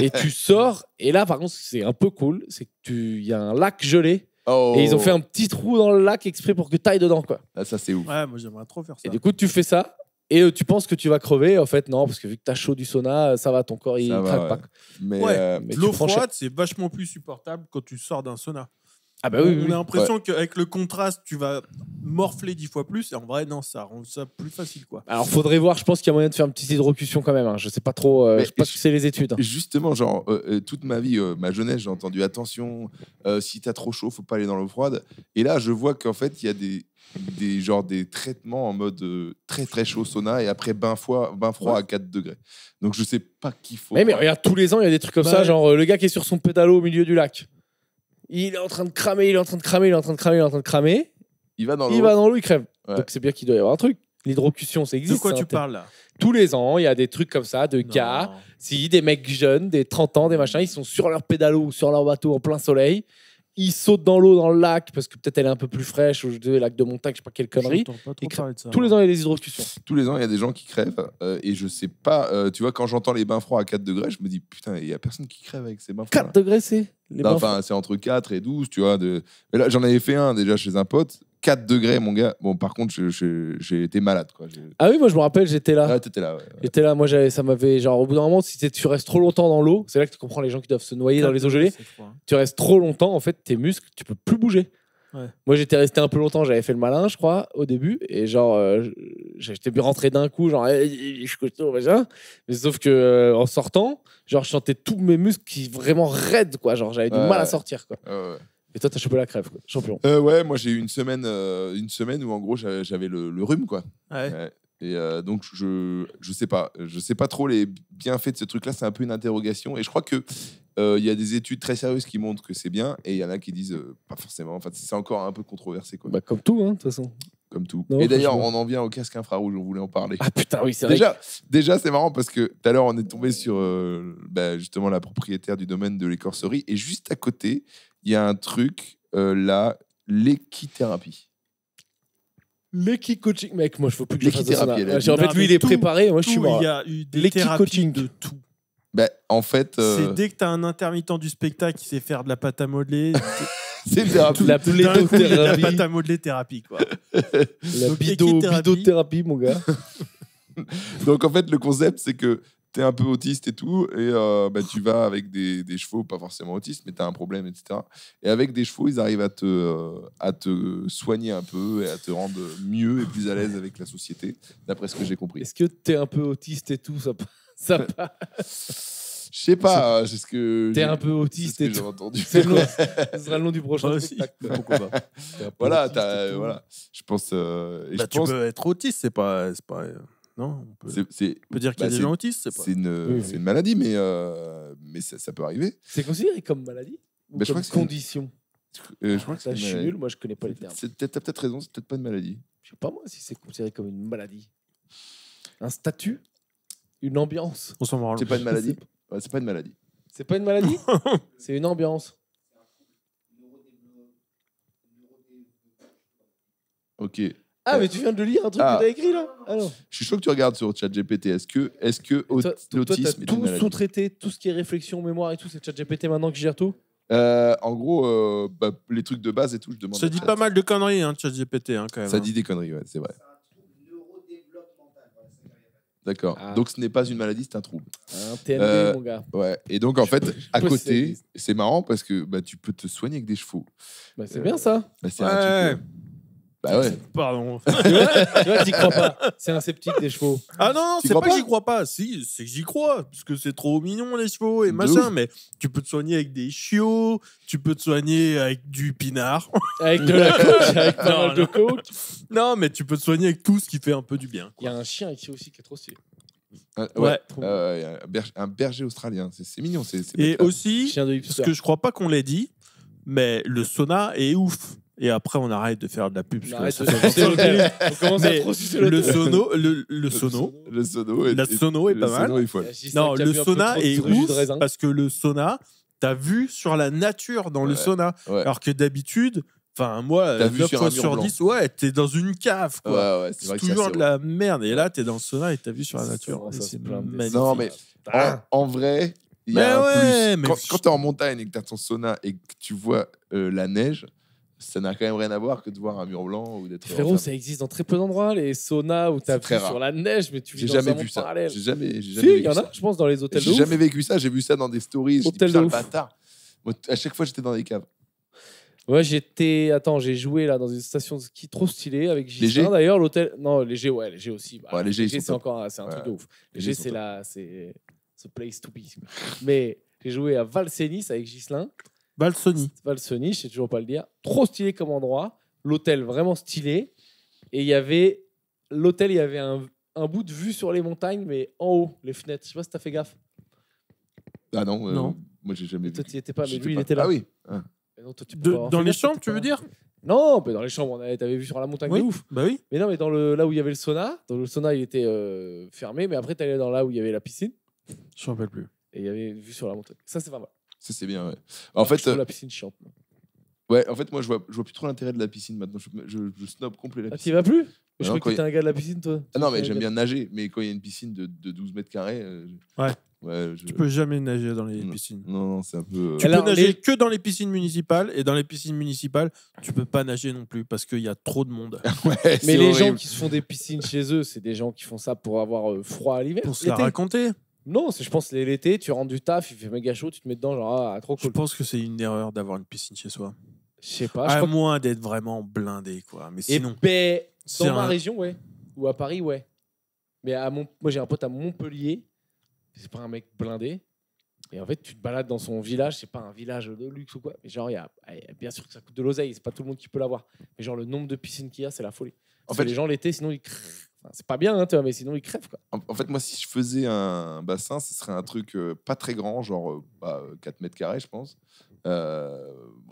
Et tu sors. Et là, par contre, c'est un peu cool. C'est qu'il y a un lac gelé. Oh. Et ils ont fait un petit trou dans le lac exprès pour que tu ailles dedans, quoi. Ah, ça, c'est ouf. Ouais, moi j'aimerais trop faire ça. Et du coup, tu fais ça et tu penses que tu vas crever. En fait, non, parce que vu que t'as chaud du sauna, ça va, ton corps, il Ça va, craque ouais. pas. Mais, Ouais. Mais L'eau tu prends cher. froide, c'est vachement plus supportable quand tu sors d'un sauna. Ah bah oui, On oui. a l'impression qu'avec le contraste, tu vas morfler 10 fois plus. Et en vrai, non, ça rend ça plus facile, quoi. Alors, faudrait voir, je pense qu'il y a moyen de faire une petite hydrocution quand même. Hein. Je sais pas trop, Mais je sais pas ce que c'est les études. Justement, genre, toute ma vie, ma jeunesse, j'ai entendu attention, si t'as trop chaud, faut pas aller dans l'eau froide. Et là, je vois qu'en fait, il y a des traitements en mode très très chaud sauna et après bain froid à 4 degrés. Donc, je sais pas qu'il faut. Mais regarde, tous les ans, il y a des trucs comme Bah ça. ouais. Genre, le gars qui est sur son pédalo au milieu du lac. Il est en train de cramer, il est en train de cramer, il est en train de cramer, il est en train de cramer. Il va dans l'eau. Il va dans l'eau, il crève. Ouais. Donc, c'est bien qu'il doit y avoir un truc. L'hydrocution, ça De existe. quoi ça, tu hein. parles là? Tous les ans, il y a des trucs comme ça, de gars. Non. Si des mecs jeunes, des 30 ans, des machins, ils sont sur leur pédalo ou sur leur bateau en plein soleil. Ils sautent dans l'eau, dans le lac, parce que peut-être elle est un peu plus fraîche, ou le lac de montagne, je sais pas quelle connerie. J'entends pas trop Il crève. parler de ça. Tous les ans, il y a des hydrocutions. Tous les ans, il y a des gens qui crèvent. Et je sais pas, tu vois, quand j'entends les bains froids à 4 degrés, je me dis, putain, il y a personne qui crève avec ces bains froids. 4 degrés, c'est Les Non, bains enfin, c'est entre 4 et 12, tu vois. Mais là, j'en avais fait un déjà chez un pote. 4 degrés, mon gars. Bon, par contre, j'ai été malade, quoi. Ah oui, moi je me rappelle, j'étais là. Ah, t'étais là, ouais. J'étais là, moi ça m'avait genre au bout d'un moment, si tu restes trop longtemps dans l'eau, c'est là que tu comprends les gens qui doivent se noyer dans les eaux gelées. Tu restes trop longtemps, en fait, tes muscles, tu peux plus bouger. Ouais. Moi j'étais resté un peu longtemps, j'avais fait le malin, je crois, au début, et genre j'étais bien rentré d'un coup, genre je suis costaud, machin. Mais sauf que en sortant, genre je sentais tous mes muscles qui vraiment raides, quoi. Genre j'avais du mal à sortir, quoi. Ouais. Et toi, t'as chopé la crève, quoi. Champion. Ouais, moi j'ai eu une semaine où en gros j'avais le rhume, quoi. Ouais. Et donc je sais pas trop les bienfaits de ce truc-là. C'est un peu une interrogation. Et je crois que il y a des études très sérieuses qui montrent que c'est bien, et il y en a qui disent pas forcément. Enfin, c'est encore un peu controversé, quoi. Bah comme tout, hein, de toute façon. Comme tout. Non, Et d'ailleurs, franchement. on en vient au casque infrarouge. On voulait en parler. Ah putain, oui, c'est vrai. Déjà, c'est marrant parce que tout à l'heure, on est tombé sur justement la propriétaire du domaine de l'écorcerie. Et juste à côté, il y a un truc, là, l'équithérapie. L'équi coaching, mec, moi je veux plus que je fasse ça. L'équithérapie, elle a dit. En fait, lui il est tout, préparé, moi je suis mort. Il y là. a eu des L'équi thérapies coaching. de tout. En fait, C'est dès que t'as un intermittent du spectacle qui sait faire de la pâte à modeler, c'est une thérapie. La d'un coup, il y a de la blédothérapie. pâte à modeler thérapie, quoi. La Donc, bidothérapie, l'équithérapie. mon gars. Donc en fait, le concept, c'est que tu es un peu autiste et tout, et tu vas avec des chevaux, pas forcément autistes, mais tu as un problème, etc. Et avec des chevaux, ils arrivent à te soigner un peu et à te rendre mieux et plus à l'aise avec la société, d'après ce que j'ai compris. Est-ce que t'es un peu autiste et tout, ça Je sais pas, c'est ce que T'es j'ai- un peu autiste c'est ce et que j'ai tout. entendu. C'est le nom. Ce sera le nom du prochain Moi aussi. spectacle. Pourquoi pas. T'es un peu Voilà, autiste et tout. voilà. Je pense. Et Bah, je tu pense peux être autiste, c'est pas. Non, on peut dire qu'il y a des gens autistes, c'est pas. c'est une, Oui. c'est une maladie, mais ça peut arriver. C'est considéré comme maladie ou Bah, je comme crois que c'est une- condition. Je crois que Ça, c'est je une suis maladie. nul, moi je connais pas les termes. T'as peut-être raison, c'est peut-être pas une maladie. Je sais pas moi si c'est considéré comme une maladie. Un statut. Une ambiance. On s'en branle. C'est pas une maladie. Ouais, c'est pas une maladie. C'est pas une maladie. C'est une ambiance. Ok. Ah, mais tu viens de lire un truc Ah. que t'as écrit là. Ah non. Je suis chaud que tu regardes sur ChatGPT. Est-ce que Toi, l'autisme t'as est une tout maladie? sous-traité, tout ce qui est réflexion, mémoire et tout, c'est ChatGPT maintenant qui gère tout. En gros, les trucs de base et tout, je demande. Ça à dit Chat. pas mal de conneries, hein, ChatGPT, hein, quand même. Ça hein. dit des conneries, ouais, c'est vrai. D'accord. Ah. Donc ce n'est pas une maladie, c'est un trouble. Un TND, mon gars. Ouais. Et donc en fait, à peux côté, essayer. c'est marrant parce que tu peux te soigner avec des chevaux. Bah, c'est bien ça. C'est Ouais. un truc. Bah ouais. Pardon. Tu vois, t'y crois pas. C'est un sceptique des chevaux. Ah non, Tu c'est crois pas que pas j'y crois pas. Si, c'est que j'y crois. Parce que c'est trop mignon, les chevaux et De machin. ouf. Mais tu peux te soigner avec des chiots, tu peux te soigner avec du pinard. Avec de la coke, avec pas Non, mal de non. coke. Non, mais tu peux te soigner avec tout ce qui fait un peu du bien. Il y a un chien ici aussi qui est trop stylé. Ouais. Un berger australien. C'est mignon. C'est Et bête, hein. aussi, Chien de parce hipster. que je crois pas qu'on l'ait dit, mais le sauna est ouf. Et après, on arrête de faire de la pub. On parce que arrête ça de fait sucer l'hôtel. On commence à Mais trop sucer le l'hôtel. sono, le sono, Le sono est, la sono est le pas mal. sono est folle. Non, le sauna est ouf ouf. parce que le sauna, t'as vu sur la nature dans le Ouais, sauna. ouais. Alors que d'habitude, enfin, moi, T'as vu 9 sur fois un mur sur blanc. 10, ouais, t'es dans une cave, quoi. Ouais, c'est C'est vrai que toujours c'est de la merde. Et là, t'es dans le sauna et t'as vu sur la Ça nature. commence Et à se c'est plaindre des- magnifique. Non, mais en vrai, il y Mais a un ouais, plus. mais- Quand t'es en montagne et que t'as ton sauna et que tu vois la neige, ça n'a quand même rien à voir que de voir un mur blanc ou d'être. Frérot, ça existe dans très peu d'endroits, les saunas où t'as C'est très vu rare. sur la neige, mais tu vis J'ai dans jamais un vu monde ça. parallèle. J'ai jamais Si, vécu il y en ça. a, je pense, dans les hôtels de J'ai ouf. jamais vécu ça. J'ai vu ça dans des stories. Je dis, Hôtel putain, de le ouf. bâtard. Moi, à chaque fois, j'étais dans des caves. Ouais, Attends, j'ai joué là dans une station de ski trop stylée avec Léger Gislain. D'ailleurs, l'hôtel. Non, léger, ouais, léger aussi. Bah, Ouais, léger, ils sont c'est top. encore c'est un truc Ouais. de ouf. Léger, Léger, ils sont c'est top. c'est the place to be. Mais j'ai joué à Valsenis avec Gislain. Balsoni. Valsenis, je sais toujours pas le dire. Trop stylé comme endroit. L'hôtel vraiment stylé. Et il y avait l'hôtel, il y avait un bout de vue sur les montagnes, mais en haut, les fenêtres. Je sais pas si t'as fait gaffe. Ah non, Non. moi, j'ai jamais Toi, vu. tu étais pas, mais J'étais lui, il pas- était là. Ah oui. Ah. Mais non, toi, tu peux pas avoir Dans fait les gaffe, chambres, t'étais tu veux pas dire là. Non, mais dans les chambres, t'avais vu sur la montagne Oui. de ouf. Bah oui. Mais non, mais là où il y avait le sauna, dans le sauna, il était fermé, mais après, t'allais dans là où il y avait la piscine, Je me rappelle plus. et il y avait une vue sur la montagne. Ça, c'est pas mal. Ça, c'est bien, ouais. En Je fait, trouve la piscine chiante. moi, je vois plus trop l'intérêt de la piscine maintenant. Je snob complet la Ah, t'y piscine. vas plus? Mais je non, crois que quand t'es un gars de la piscine, toi. Ah non, mais T'es un j'aime gars- bien nager, mais quand il y a une piscine de 12 mètres carrés. Ouais. Ouais, Tu peux jamais nager dans les Non. piscines. Non, c'est un peu. Tu Alors, peux nager les- que dans les piscines municipales, et dans les piscines municipales, tu peux pas nager non plus parce qu'il y a trop de monde. Ouais, Mais c'est les gens horrible. qui se font des piscines chez eux, c'est des gens qui font ça pour avoir froid à l'hiver. Pour se la L'été. raconter, Non, c'est je pense l'été, tu rentres du taf, il fait méga chaud, tu te mets dedans, genre trop je cool. pense que c'est une erreur d'avoir une piscine chez soi. Je sais pas. Je À crois moins d'être vraiment blindé, quoi. Mais Et sinon, ben, c'est dans ma un- région, ouais. Ou à Paris, ouais. Mais moi, j'ai un pote à Montpellier. C'est pas un mec blindé. Et en fait, tu te balades dans son village. C'est pas un village de luxe ou quoi. Mais genre, bien sûr que ça coûte de l'oseille. C'est pas tout le monde qui peut l'avoir. Mais genre, le nombre de piscines qu'il y a, c'est la folie. En En fait, fait, les gens, l'été, sinon, ils crèvent. Enfin, c'est pas bien, hein, tu vois, mais sinon, ils crèvent, quoi. En fait, moi, si je faisais un bassin, ce serait un truc pas très grand, genre 4 mètres carrés, je pense.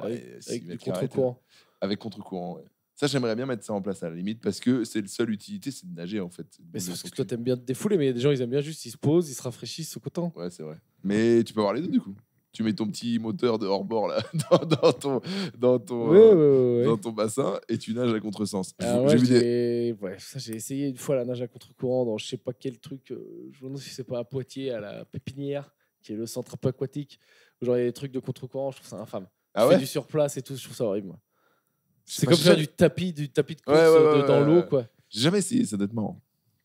Ouais, 6 Avec du mètres carrés, contre-courant. avec contre-courant, ouais. Ça, j'aimerais bien mettre ça en place à la limite, parce que c'est la seule utilité, c'est de nager, en fait. Mais c'est De parce son que toi, cul. t'aimes bien te défouler, mais il y a des gens, ils aiment bien juste, ils se posent, ils se rafraîchissent, ils sont contents. Ouais, c'est vrai. Mais tu peux avoir les deux, du coup. Tu mets ton petit moteur de hors-bord, là, dans ton bassin, et tu nages à contresens. Alors, J'ai moi, vu des... j'ai essayé une fois la nage à contre-courant dans je sais pas quel truc. Je me demande si c'est pas à Poitiers, à la Pépinière, qui est le centre un peu aquatique. Où genre il y a des trucs de contre-courant, je trouve ça infâme. Ah Tu fais ouais. du surplace et tout, je trouve ça horrible. Moi. Je sais C'est pas, comme j'ai faire jamais- du tapis de course Ouais, ouais, ouais, dans ouais, l'eau, ouais. quoi. J'ai jamais essayé, ça doit être marrant.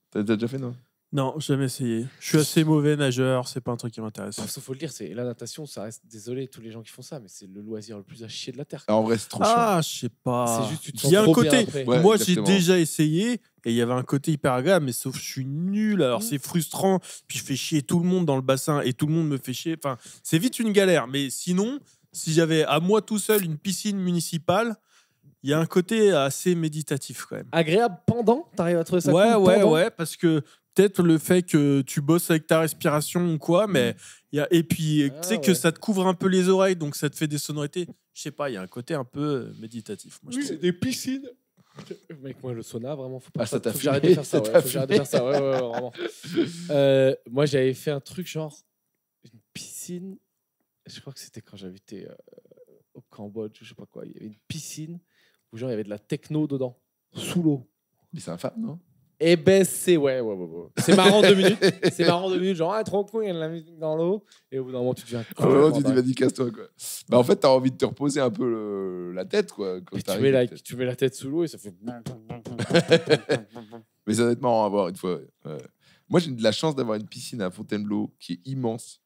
T'as déjà fait, non? non, jamais essayé. Je suis assez mauvais nageur, c'est pas un truc qui m'intéresse. Sauf faut le dire, c'est la natation, ça reste. Désolé tous les gens qui font ça, mais c'est le loisir le plus à chier de la terre. Ah, en vrai, c'est trop Ah, je sais pas. C'est juste tu te Il sens y a un trop bien côté. après. Ouais, Moi, j'ai exactement. déjà essayé et il y avait un côté hyper agréable, mais sauf que je suis nul. Alors, Mm. c'est frustrant. Puis, je fais chier tout le monde dans le bassin et tout le monde me fait chier. Enfin, c'est vite une galère. Mais sinon, si j'avais à moi tout seul une piscine municipale, il y a un côté assez méditatif quand même. Agréable pendant, t'arrives à trouver ça Ouais, cool ouais, pendant ouais, parce que peut-être le fait que tu bosses avec ta respiration ou quoi, mais il y a et puis tu sais que ouais. ça te couvre un peu les oreilles, donc ça te fait des sonorités. Je sais pas, il y a un côté un peu méditatif. Moi, je Oui, trouve. des piscines. Mec, moi, le sauna, vraiment, faut pas. Ah, ça t'a faut que j'arrête fumé, de faire ça. ça Ouais, t'a faut que j'arrête de faire ça. Ouais, ouais, ouais, vraiment. Moi, j'avais fait un truc genre une piscine. Je crois que c'était quand j'avais été au Cambodge, je sais pas quoi. Il y avait une piscine où genre il y avait de la techno dedans, sous l'eau. Mais c'est infâme, non? Et ben c'est ouais. C'est marrant 2 minutes. C'est marrant 2 minutes. Genre ah, trop cool, il y a de la musique dans l'eau. Et au bout d'un moment, tu deviens. À un moment, tu complètement dis, dingue. vas-y, casse-toi, quoi. Bah, en fait, t'as envie de te reposer un peu la tête, quoi. Quand Puis t'arrives, tu mets la tête sous l'eau et ça fait. Mais ça doit être marrant à voir une fois. Ouais. Moi, j'ai de la chance d'avoir une piscine à Fontainebleau qui est immense.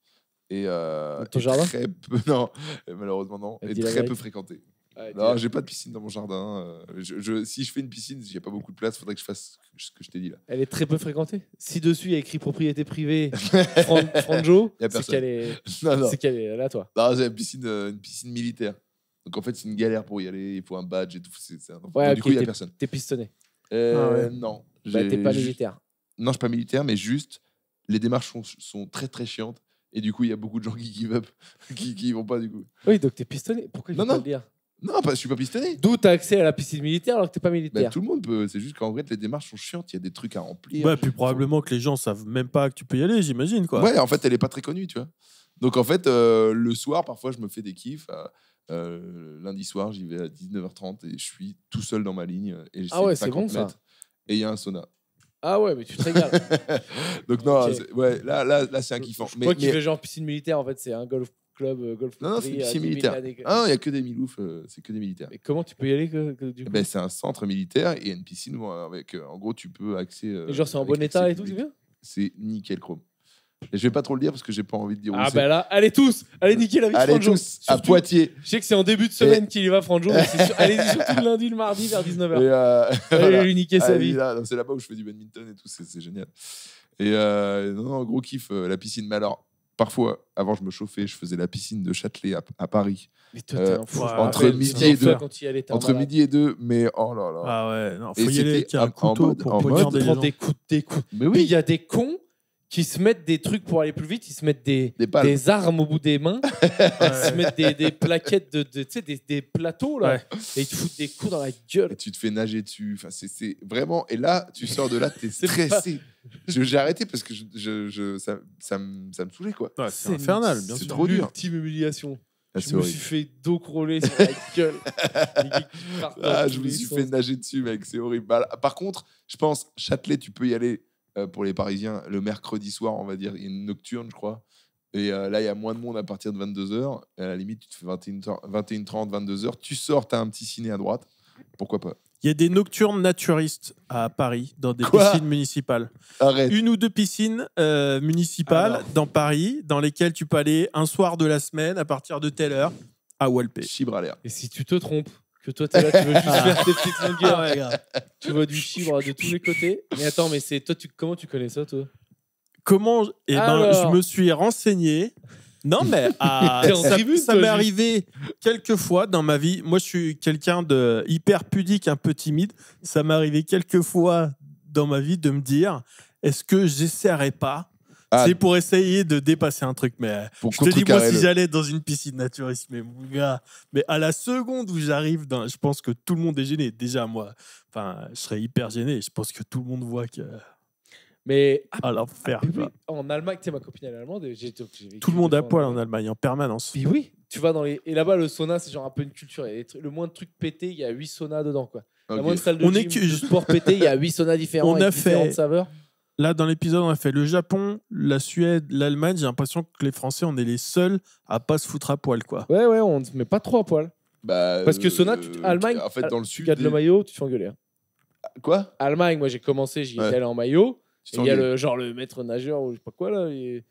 Et, Dans ton et jardin très peu, non, malheureusement non, Elle et dit la très peu vérité. fréquentée. Ouais, Non, j'ai pas de piscine dans mon jardin. Si je fais une piscine, s'il n'y a pas beaucoup de place, il faudrait que je fasse ce que je t'ai dit là. Elle est très peu fréquentée. Si dessus il y a écrit propriété privée, Franjo, Y a c'est personne. qu'elle est, Non, non. c'est qu'elle est là, toi. Non, c'est une piscine militaire. Donc en fait, c'est une galère pour y aller. Il faut un badge et tout. Ouais, Donc, du ok, coup, il n'y a personne. T'es pistonné. Ah ouais. Non. Bah, t'es pas militaire. Non, je suis pas militaire, mais juste, les démarches sont très très chiantes. Et du coup, il y a beaucoup de gens qui give up, qui vont pas du coup. Oui, donc t'es pistonné. Pourquoi il faut Non, pas non. le dire? Non, je suis pas pistonné. D'où t'as accès à la piscine militaire alors que t'es pas Bah, militaire. tout le monde peut. C'est juste qu'en vrai, les démarches sont chiantes. Il y a des trucs à remplir. Ouais, puis probablement que les gens savent même pas que tu peux y aller, j'imagine quoi. Ouais, en fait, elle est pas très connue, tu vois. Donc en fait, le soir, parfois, je me fais des kiffs. Lundi soir, j'y vais à 19h30 et je suis tout seul dans ma ligne et j'essaie Ah ouais, de c'est 50 bon, ça. mètres. Et il y a un sauna. Ah ouais, mais tu te régales. Donc non, Ok. ouais, là c'est un kiffant. Je crois qu'il fait genre piscine militaire, en fait, c'est un golf club, golf Non, non, c'est free une à piscine 10 000 militaire. années. Ah, il y a que des miloufs, c'est que des militaires. Mais comment tu peux y aller du coup Ben, c'est un centre militaire et il y a une piscine où, avec, en gros, tu peux accès. Et genre, c'est en avec bon état accès et tout, c'est public. bien? C'est nickel chrome. Et je vais pas trop le dire parce que j'ai pas envie de dire où Ah c'est. bah là, allez tous, allez niquer la vie de Allez Franjo. tous à Surtout- Poitiers. Je sais que c'est en début de semaine qu'il y va, Franjo, mais allez-y surtout le lundi, le mardi vers 19h. Et, Allez voilà. lui niquer sa Ah, vie. là, c'est là-bas où je fais du badminton et tout, c'est génial. Et non, gros kiff, la piscine. Mais alors, parfois, avant, je me chauffais, je faisais la piscine de Châtelet à Paris. Mais toi, t'es un fou. ouais, je me entre rappelle, midi c'était et une fois deux. quand il y allait, t'es un Entre malade. midi et 2, mais oh là là. Ah ouais, non, Et faut y aller c'était avec un en couteau mode- pour en mode- poignarder Tu les prends gens. des coups. Mais Puis il oui, y a des cons qui se mettent des trucs pour aller plus vite, ils se mettent des palmes. armes au bout des mains, ils se mettent des plaquettes tu sais, des plateaux là, Ouais. et ils te foutent des coups dans la gueule. et tu te fais nager dessus. Enfin, c'est vraiment. Et là, tu sors de là, t'es C'est stressé. J'ai arrêté parce que ça me saoulait, quoi. Ouais, c'est infernal, bien c'est sûr. trop dur. Ultime humiliation. Ah, Je c'est me horrible. suis fait dos crawler sur la gueule. Les geeks qui partent dans Ah, tous je me les suis sens. fait nager dessus, mec, c'est horrible. Bah, par contre, je pense, Châtelet, tu peux y aller pour les Parisiens, le mercredi soir, on va dire, il y a une nocturne, je crois. Et là, il y a moins de monde à partir de 22h. À la limite, tu te fais 21h30, 22h. Tu sors, tu as un petit ciné à droite. Pourquoi pas? Il y a des nocturnes naturistes à Paris, dans des Quoi? piscines municipales. Arrête. Une ou deux piscines municipales dans Paris, dans lesquelles tu peux aller un soir de la semaine à partir de telle heure à Walpé. Chibre à l'air. Et si tu te trompes, que toi, t'es là, tu veux juste faire tes petites longueurs, Ah ouais, grave. tu vois du chibre de tous les côtés. Mais attends, mais c'est toi, comment tu connais ça, toi? Comment je Alors. me suis renseigné. Non, mais T'es en tribune, ça toi, m'est juste. arrivé quelques fois dans ma vie. Moi, je suis quelqu'un de hyper pudique, un peu timide. Ça m'est arrivé quelques fois dans ma vie de me dire est-ce que j'essaierais pas c'est pour essayer de dépasser un truc. Mais Pour je te dis, moi, contrecarrer si le- j'allais dans une piscine naturiste, mais mon gars, mais à la seconde où j'arrive, je pense que tout le monde est gêné. Déjà, moi, je serais hyper gêné. Je pense que tout le monde voit que. Mais À l'enfer. oui, quoi. en Allemagne, tu sais, ma copine elle est allemande. Et j'ai vécu Tout le monde 2 à fois poil en Allemagne, en permanence. Puis oui, tu vas dans les. Et là-bas, le sauna, c'est genre un peu une culture. Et le moins de trucs pétés, il y a 8 saunas dedans, quoi. La Ok. moins de salles de On est gym, que- de sport pété, il y a 8 saunas différents. On a avec différentes fait- saveurs. Là, dans l'épisode, on a fait le Japon, la Suède, l'Allemagne. J'ai l'impression que les Français, on est les seuls à pas se foutre à poil, quoi. Ouais, on ne se met pas trop à poil. Bah, Parce que sauna, Allemagne, en fait, dans le tu sud. gardes le maillot, tu te fais engueuler. Hein. Quoi? Allemagne, moi j'ai commencé, j'y étais Ouais. allé en maillot. Tu Et il y a t'engueules. le maître nageur ou je sais pas quoi là. Et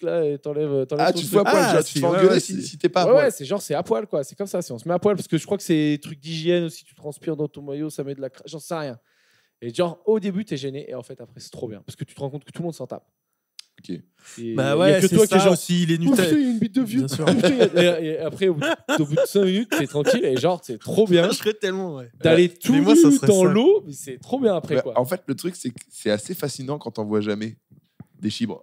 là, et t'enlèves. Ah, tu te fais à poil, Ah, genre, tu te si, fais ouais, engueuler ouais, si t'es pas à Ouais, poil. ouais, c'est genre c'est à poil quoi. C'est comme ça, si on se met à poil. Parce que je crois que c'est truc d'hygiène aussi, tu transpires dans ton maillot, ça met de la crasse, j'en sais rien. Et genre au début t'es gêné et en fait après c'est trop bien. Parce que tu te rends compte que tout le monde s'en tape. Ok. Et Bah y a ouais, que c'est toi qui ça est genre. aussi, les Oh, putain, Nutella. il y a une bite de vieux. Bien sûr. Putain, et après, au bout de 5 minutes, t'es tranquille et genre, c'est trop bien Je serais tellement, ouais. d'aller tout Mais moi, ça nu serait dans ça. l'eau, mais c'est trop bien après Bah, quoi. en fait, le truc, c'est que c'est assez fascinant quand t'en vois jamais des chibres.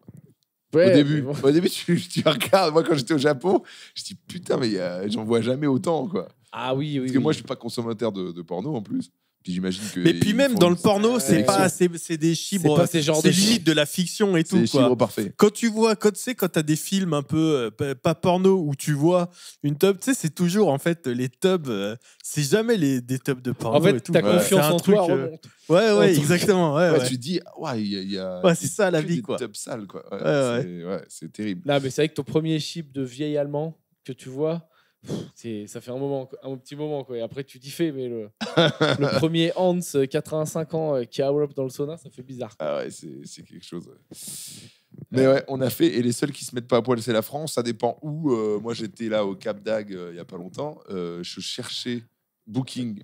Ouais, Au début, mais bon. tu regardes. Moi, quand j'étais au Japon, je dis putain, mais j'en vois jamais autant, quoi. Ah oui, Parce que moi, je suis pas consommateur de porno en plus. Puis j'imagine que. Mais puis ils même font dans une le porno, c'est sélection. pas, c'est des chibres. pas ces genres C'est de limite de la fiction et C'est tout, des quoi. chibres parfaits. Quand tu vois, quand t'as des films un peu pas porno où tu vois une tub, tu sais, c'est toujours en fait les tubs, c'est jamais des tubs de porno En fait, et tout. ta Ouais. confiance C'est un en toi truc, remonte. Ouais, truc. exactement. Ouais, Ouais, ouais. tu te dis, ouais, il y a. Ouais, c'est ça, la que vie, des quoi. tubs sales, quoi. Ouais, Ouais, ouais, c'est terrible. Non, mais c'est vrai que ton premier chip de vieil allemand que tu vois, ça fait un petit moment quoi. Et après tu t'y fais, mais le premier Hans, 85 ans, qui a up dans le sauna, ça fait bizarre. Ah ouais, c'est quelque chose. Ouais. Mais ouais, on a fait. Et les seuls qui se mettent pas à poil, c'est la France. Ça dépend où. Moi, j'étais là au Cap d'Agde il y a pas longtemps. Je cherchais Booking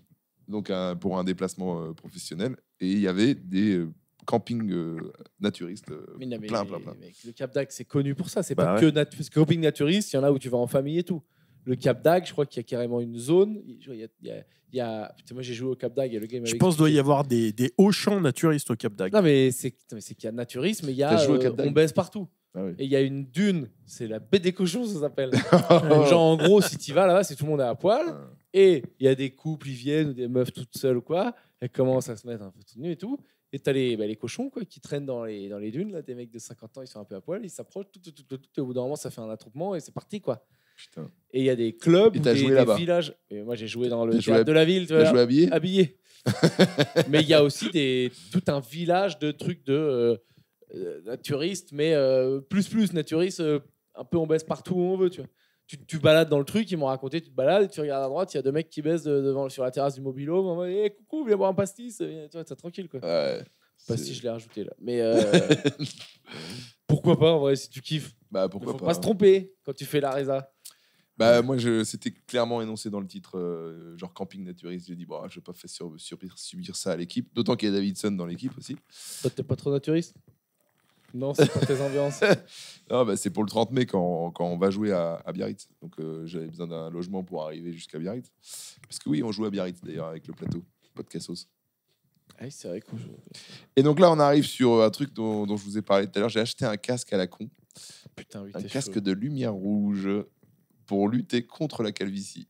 donc pour un déplacement professionnel. Et il y avait des campings naturistes. Mais non, mais plein. mec, le Cap d'Agde, c'est connu pour ça. C'est Bah pas ouais. que parce que camping naturiste, il y en a où tu vas en famille et tout. Le Cap d'Agde, je crois qu'il y a carrément une zone. Putain, moi, j'ai joué au Cap d'Agde. Il y a le game. Je pense qu'il doit y avoir des hauts champs naturistes au Cap d'Agde. Non, mais c'est qu'il y a naturisme, mais il y a T'as joué au Cap d'Agde on baisse partout. Ah oui. Et il y a une dune, c'est la baie des cochons, ça s'appelle. Genre, en gros, si tu vas là-bas, c'est tout le monde est à poil. Et il y a des couples, ils viennent, ou des meufs toutes seules ou quoi. Elles commencent à se mettre un peu tout nues et tout. Et t'as les cochons quoi, qui traînent dans les dunes. Là, des mecs de 50 ans, ils sont un peu à poil. Ils s'approchent, tout. Et au bout d'un moment, ça fait un attroupement et c'est parti, quoi. Putain. Et il y a des clubs, Et ou t'as joué des là-bas. villages. Et moi, j'ai joué dans le T'as joué théâtre de la ville. Tu T'as vois, joué habillé habillé. Mais il y a aussi tout un village de trucs de naturistes, mais plus naturistes, un peu on baisse partout où on veut, tu vois. Tu balades dans le truc, ils m'ont raconté, tu te balades, et tu regardes à droite, il y a 2 mecs qui baissent devant sur la terrasse du Mobilo, en mode hey, coucou, viens boire un pastis, tu vois, t'es tranquille quoi. Ouais. Pastis, je l'ai rajouté là. Mais pourquoi pas en vrai, si tu kiffes. Bah Il pourquoi faut pas. pas se tromper quand tu fais la résa. Bah moi c'était clairement énoncé dans le titre genre camping naturiste. J'ai dit bon, je vais pas faire subir ça à l'équipe, d'autant qu'il y a Davidson dans l'équipe aussi. Toi, t'es pas trop naturiste? Non, c'est pas tes ambiances. Non, bah, c'est pour le 30 mai quand on va jouer à Biarritz. Donc j'avais besoin d'un logement pour arriver jusqu'à Biarritz. Parce que oui, on joue à Biarritz d'ailleurs avec le plateau Podcastos. Ah, c'est vrai qu'on joue. Et donc là on arrive sur un truc dont je vous ai parlé tout à l'heure. J'ai acheté un casque à la con, Putain, oui, un t'es casque chaud. de lumière rouge pour lutter contre la calvitie.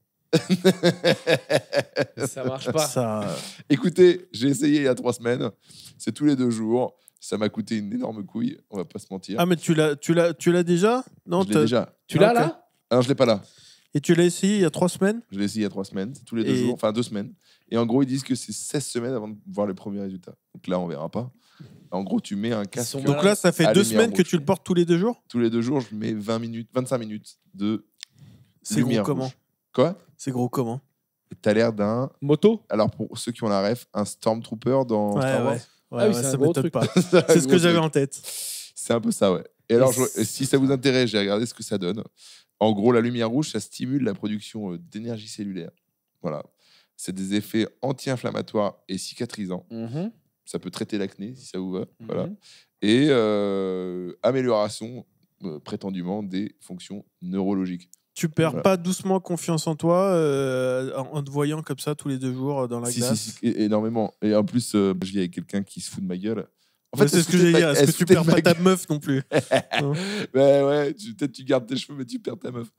Ça marche pas. Ça, Écoutez, j'ai essayé il y a 3 semaines. C'est tous les 2 jours. Ça m'a coûté une énorme couille. On va pas se mentir. Ah, mais tu l'as déjà? Non, je l'ai déjà. Tu l'as Ok. là? Alors je l'ai pas là. Et tu l'as essayé il y a 3 semaines? Je l'ai essayé il y a 3 semaines, tous les 2 Et- jours, enfin 2 semaines. Et en gros, ils disent que c'est 16 semaines avant de voir les premiers résultats. Donc là, on verra pas. En gros, tu mets un casque. sont Donc là, ça fait à 2 lumière semaines que rouge. tu le portes tous les 2 jours? Tous les 2 jours, je mets 25 minutes de C'est gros lumière comment? rouge. Quoi? C'est gros comment? T'as l'air d'un... Moto. Alors, pour ceux qui ont la ref, un Stormtrooper dans Star Wars. Ouais, c'est un ça gros m'étonne truc. pas. C'est un C'est ce gros que j'avais truc. en tête. C'est un peu ça, ouais. Et alors, si ça vous intéresse, j'ai regardé ce que ça donne. En gros, la lumière rouge, ça stimule la production d'énergie cellulaire. Voilà. C'est des effets anti-inflammatoires et cicatrisants. Mhm. Ça peut traiter l'acné, si ça vous va. Mhm. Voilà. Et amélioration, prétendument, des fonctions neurologiques. Tu perds Voilà. pas doucement confiance en toi en te voyant comme ça tous les 2 jours dans la glace? Si, énormément. Et en plus, je vis avec quelqu'un qui se fout de ma gueule. En Ouais, c'est ce que j'allais dire. Est-ce que tu perds pas ta meuf non plus? Ouais, peut-être tu gardes tes cheveux, mais tu perds ta meuf.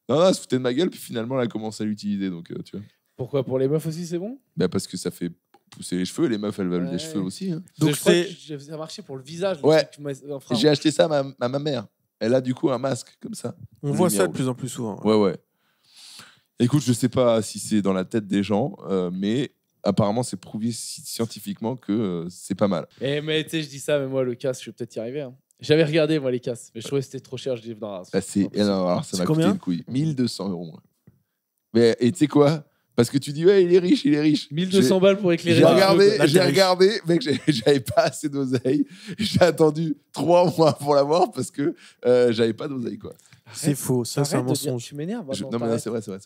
Non, elle se foutait de ma gueule, puis finalement, elle a commencé à l'utiliser. Donc, tu vois. Pourquoi pour les meufs aussi c'est bon? Bah, parce que ça fait pousser les cheveux, les meufs, elles veulent Ouais. des cheveux aussi. Hein. Donc je crois c'est- que ça a marché pour le visage. Ouais. Enfin, J'ai acheté ça à ma mère. Elle a du coup un masque comme ça. On voit Lumière ça de plus en plus souvent. Ouais. Écoute, je sais pas si c'est dans la tête des gens, mais apparemment, c'est prouvé scientifiquement que c'est pas mal. mais tu sais, je dis ça, mais moi le casque, je vais peut-être y arriver. Hein. J'avais regardé moi les casques, mais je trouvais que c'était trop cher. Je dis non. Bah, c'est pas possible. alors, ça C'est m'a coûté combien une couille. 1200 €. Moi. Mais, et tu sais quoi? Parce que tu dis, ouais, il est riche. 1200 balles pour éclairer. J'ai un regardé, peu. j'ai regardé, mec, j'avais pas assez d'oseille. J'ai attendu 3 mois pour l'avoir parce que j'avais pas d'oseille, quoi. C'est faux, ça c'est un Arrête de dire- mensonge. Tu m'énerves. Non, maintenant, mais là, t'arrêtes. c'est vrai.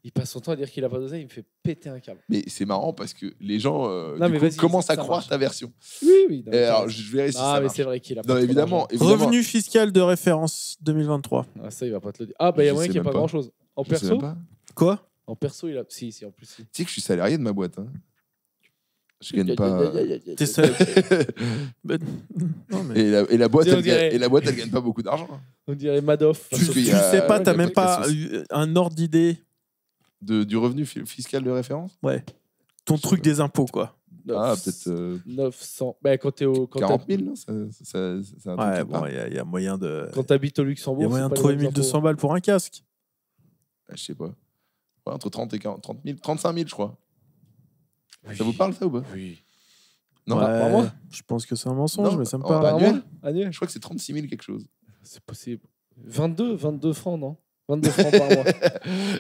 Il passe son temps à dire qu'il a pas d'oseille, il me fait péter un câble. Mais c'est marrant parce que les gens Non, du mais coup, vas-y, commencent à ça croire marche. ta version. Oui. non, Et t'as alors, raison. je verrai si Ah, ça mais marche. c'est vrai qu'il a pas Non, trop évidemment. Revenu fiscal de référence 2023. d'argent. Ah, ça, il va pas te le dire. Ah, bah, il y a Je moyen sais qu'il n'y ait même pas pas. grand chose. En Je sais perso, même pas. Quoi? en perso, il a. Si, en plus. Si. Tu sais que je suis salarié de ma boîte. Hein. Je gagne pas. T'es seul. Ben, non, mais... Et la boîte, Tu sais, on dirait- elle gagne pas beaucoup d'argent. Hein. On dirait Madoff. Parce Tu qu'il y a- sais pas, t'as il y a même pas Podcast eu un ordre d'idée. Du revenu fiscal de référence. Ouais. Ton truc des impôts, quoi. Ah, peut-être 900. Ben, quand t'es au. Quand 40 000, non c'est un truc Ouais, qui bon, part. il y a moyen de. Quand t'habites au Il y Luxembourg, a moyen c'est de pas trouver les mêmes 1200 impôts. balles pour un casque. Je sais pas. Ouais, entre 30 et 40, 30 000, 35 000, je crois. Ça vous parle, ça, ou pas? Oui. Non, Ouais, par mois je pense que c'est un mensonge, Non, mais ça me en parle. bas. Annuel Annuel. je crois que c'est 36 000 quelque chose. C'est possible. 22 francs, non? 22 francs par mois.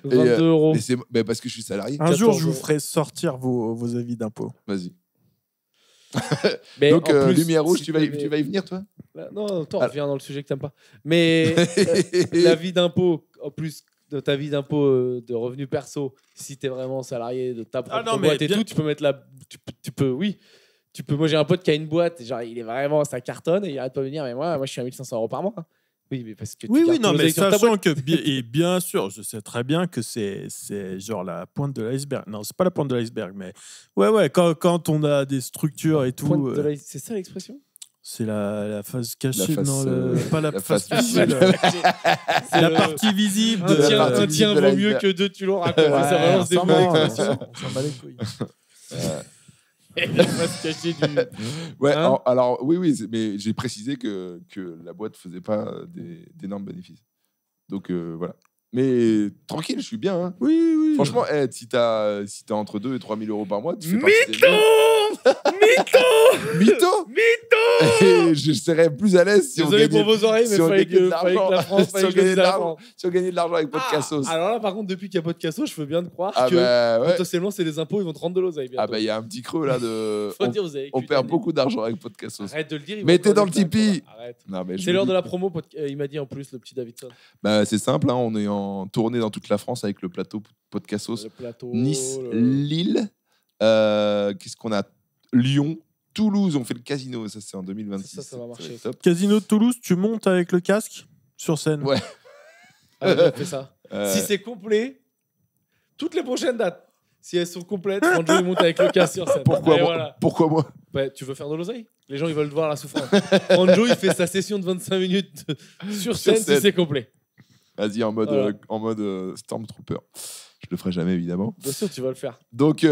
22 euros. Mais c'est parce que je suis salarié. Un jour, 14 je vous euros. ferai sortir vos avis d'impôts. Vas-y. Mais Donc, en plus, lumière rouge, si tu vas y t'avais- venir, toi? Non, attends, Ah. reviens dans le sujet que t'aimes pas. Mais la vie d'impôt, en plus de ta vie d'impôt de revenus perso, si t'es vraiment salarié de ta propre non, mais boîte et bien- tout, tu peux mettre la. Tu peux, oui. Tu peux. Moi, j'ai un pote qui a une boîte, genre, il est vraiment, ça cartonne et il arrête pas de venir. Mais moi, je suis à 1500 € par mois. Oui, mais parce que tu Oui, gardes non, ton mais oseille sur ta sachant boîte. que, et bien sûr, je sais très bien que c'est genre la pointe de l'iceberg. Non, c'est pas la pointe de l'iceberg, mais ouais, quand on a des structures et tout, Pointe de c'est ça l'expression? c'est la phase cachée, face, non, pas la la face face visible, C'est la le- partie visible. Un de- tien, partie un visible tien de vaut mieux l'iceberg. que deux, tu l'auras. quoi. Ouais, Ça balance des on s'en mots bat, d'expression. on s'en bat les couilles. Et la face cachée du. Ouais, Hein alors oui, mais j'ai précisé que la boîte faisait pas d'énormes bénéfices. Donc voilà. Mais tranquille, je suis bien. Hein. Oui. Franchement, si t'as entre 2 et 3 000 € par mois, tu fais partie des Mytho Mytho Et je serais plus à l'aise si Désolé on gagnait, pour vos oreilles, mais si on fallait gagnait de que l'argent. la France, Si fallait on que je gagnait dise de la l'argent. France. Si on gagnait de l'argent avec Podcastos. Alors là, par contre, depuis qu'il y a Podcasto, je veux bien te croire Ah que bah ouais. potentiellement, c'est les impôts, ils vont te rendre de l'oseille. Ah bah il y a un petit creux là de. Faut dire, vous avez On écouté, perd allez. beaucoup d'argent avec Podcastos. Arrête de le dire. ils vont Mettez te dans le prendre des Tipeee. plaintes. Arrête. Non, mais je C'est vous l'heure dis. de la promo. Il m'a dit en plus, le petit Davidson. Bah, c'est simple, hein, on est en tournée dans toute la France avec le plateau Podcastos. Le plateau. Nice, le- Lille, qu'est-ce qu'on a? Lyon, Toulouse, on fait le casino, ça c'est en 2026. Ça va marcher. être top. Casino de Toulouse, tu montes avec le casque sur scène. Ouais. Ah, j'ai fait ça. Euh, Si c'est complet, toutes les prochaines dates, si elles sont complètes, Franjo il monte avec le casque sur scène. pourquoi, Et moi, voilà. pourquoi moi? Ouais, tu veux faire de l'oseille? Les gens ils veulent voir la souffrance. Franjo il fait sa session de 25 minutes sur scène si scène. c'est complet. Vas-y, en mode, Voilà. Stormtrooper. Je le ferai jamais, évidemment. Bien sûr, tu vas le faire. Donc,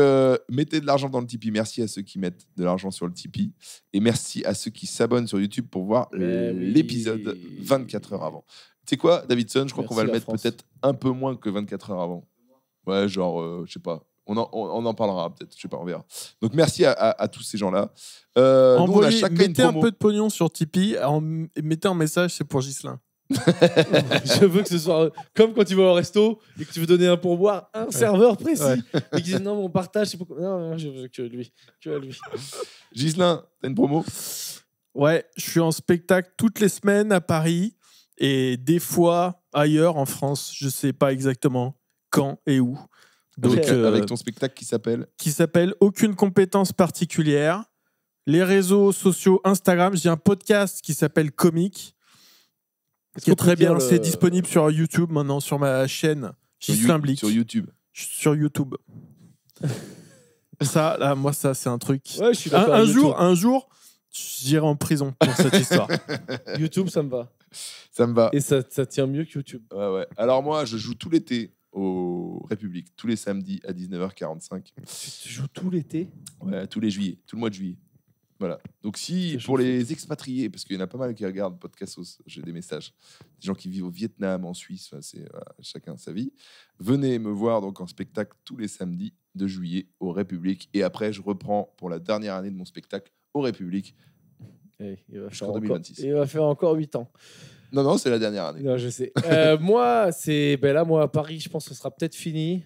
mettez de l'argent dans le Tipeee. Merci à ceux qui mettent de l'argent sur le Tipeee. Et merci à ceux qui s'abonnent sur YouTube pour voir Mais oui. l'épisode 24 heures avant. sais quoi, Davidson, je crois Merci, qu'on va le la mettre France. peut-être un peu moins que 24 heures avant. Ouais, genre, je sais pas. On en parlera peut-être, je sais pas, on verra. Donc merci à tous ces gens-là. Nous, on a chacun une mettez un promo. peu de pognon sur Tipeee, mettez un message, c'est pour Ghislain. Je veux que ce soit comme quand tu vas au resto et que tu veux donner un pourboire à un serveur précis. Ouais. Et qu'ils disent non, mon partage, c'est pourquoi. Non, je veux que lui. Que à lui. Ghislain, t'as une promo? Ouais, je suis en spectacle toutes les semaines à Paris et des fois ailleurs en France. Je sais pas exactement quand et où. Donc, Avec ton spectacle qui s'appelle Aucune compétence particulière. Les réseaux sociaux, Instagram, j'ai un podcast qui s'appelle Comique. Qui est très bien, c'est disponible sur YouTube maintenant, sur ma chaîne Ghislain Blic. Sur YouTube. Sur YouTube. Ça, là, moi, ça, c'est un truc. Ouais, je suis d'accord. Un jour, j'irai en prison pour cette histoire. YouTube, ça me va. Ça me va. Et ça tient mieux que YouTube. Ouais. Alors moi, je joue tout l'été au République, tous les samedis à 19h45. Tu joues tout l'été? Ouais, tous les juillet, tout le mois de juillet. Voilà. Donc si, C'est pour chaud. les expatriés, parce qu'il y en a pas mal qui regardent Podcastos, j'ai des messages, des gens qui vivent au Vietnam, en Suisse, c'est chacun sa vie. Venez me voir donc en spectacle tous les samedis de juillet au République. Et après, je reprends pour la dernière année de mon spectacle au République. Il va Jusqu'en faire encore, 2026. il va faire encore 8 ans. Non, c'est la dernière année. Non, je sais. Moi, moi, à Paris, je pense que ce sera peut-être fini.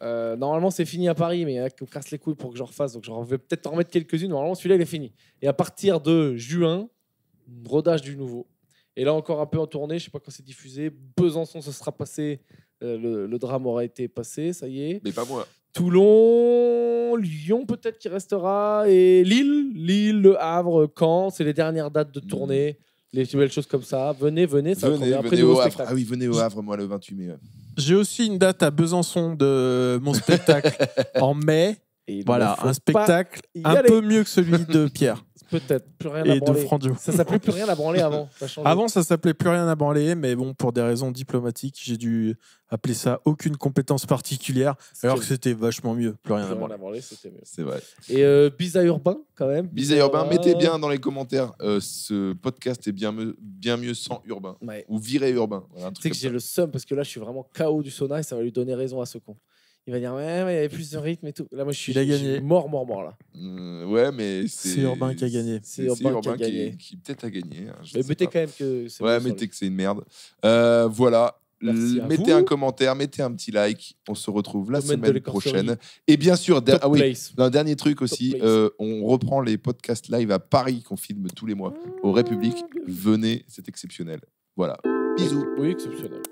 Normalement, c'est fini à Paris, mais on casse les couilles pour que j'en refasse. Donc, j'en vais peut-être en remettre quelques-unes. Normalement, celui-là, il est fini. Et à partir de juin, rodage du nouveau. Et là, encore un peu en tournée. Je sais pas quand c'est diffusé. Besançon, ça sera passé. Le drame aura été passé, ça y est. Mais pas moi. Toulon, Lyon, peut-être qui restera. Et Lille, Le Havre, Caen. C'est les dernières dates de tournée. Les belles choses comme ça. Venez, ça va Venez après au nouveau Havre. spectacle. Ah oui, venez au Havre, moi, le 28 mai. J'ai aussi une date à Besançon de mon spectacle en mai. Et il Voilà, ne faut un spectacle pas y un aller. peu mieux que celui de Pierre Peut-être, plus rien à et de branler. Frandio. Ça s'appelait plus rien à branler avant. Ça a changé. Avant, ça s'appelait plus rien à branler, mais bon, pour des raisons diplomatiques, j'ai dû appeler ça aucune compétence particulière, alors que c'était vachement mieux, plus rien à branler. C'était mieux. C'est vrai. Et Bisa Urbain, quand même. Bisa Urbain, mettez bien dans les commentaires, ce podcast est bien mieux sans Urbain. Ouais. Ou viré Urbain. Voilà, un Tu truc sais que comme j'ai ça. le seum parce que là, je suis vraiment KO du sauna et ça va lui donner raison à ce con. Il va dire, ouais, il y avait plus de rythme et tout. Là, moi, je suis Il a gagné. je suis mort, là. Ouais, mais C'est Urbain qui a gagné. C'est C'est Urbain Urbain qui a gagné. qui peut-être a gagné. Hein, je Mais sais mettez pas. quand même que c'est Ouais, bon sur mettez lui. que c'est une merde. Voilà. Merci à Mettez vous. un commentaire, mettez un petit like. On se retrouve la Domaine de semaine l'écorcerie. prochaine. Et bien sûr, Top ah oui, place. un dernier truc aussi, place. on reprend les podcasts live à Paris qu'on filme tous les mois au République. Venez, c'est exceptionnel. Voilà. Bisous. Oui, exceptionnel.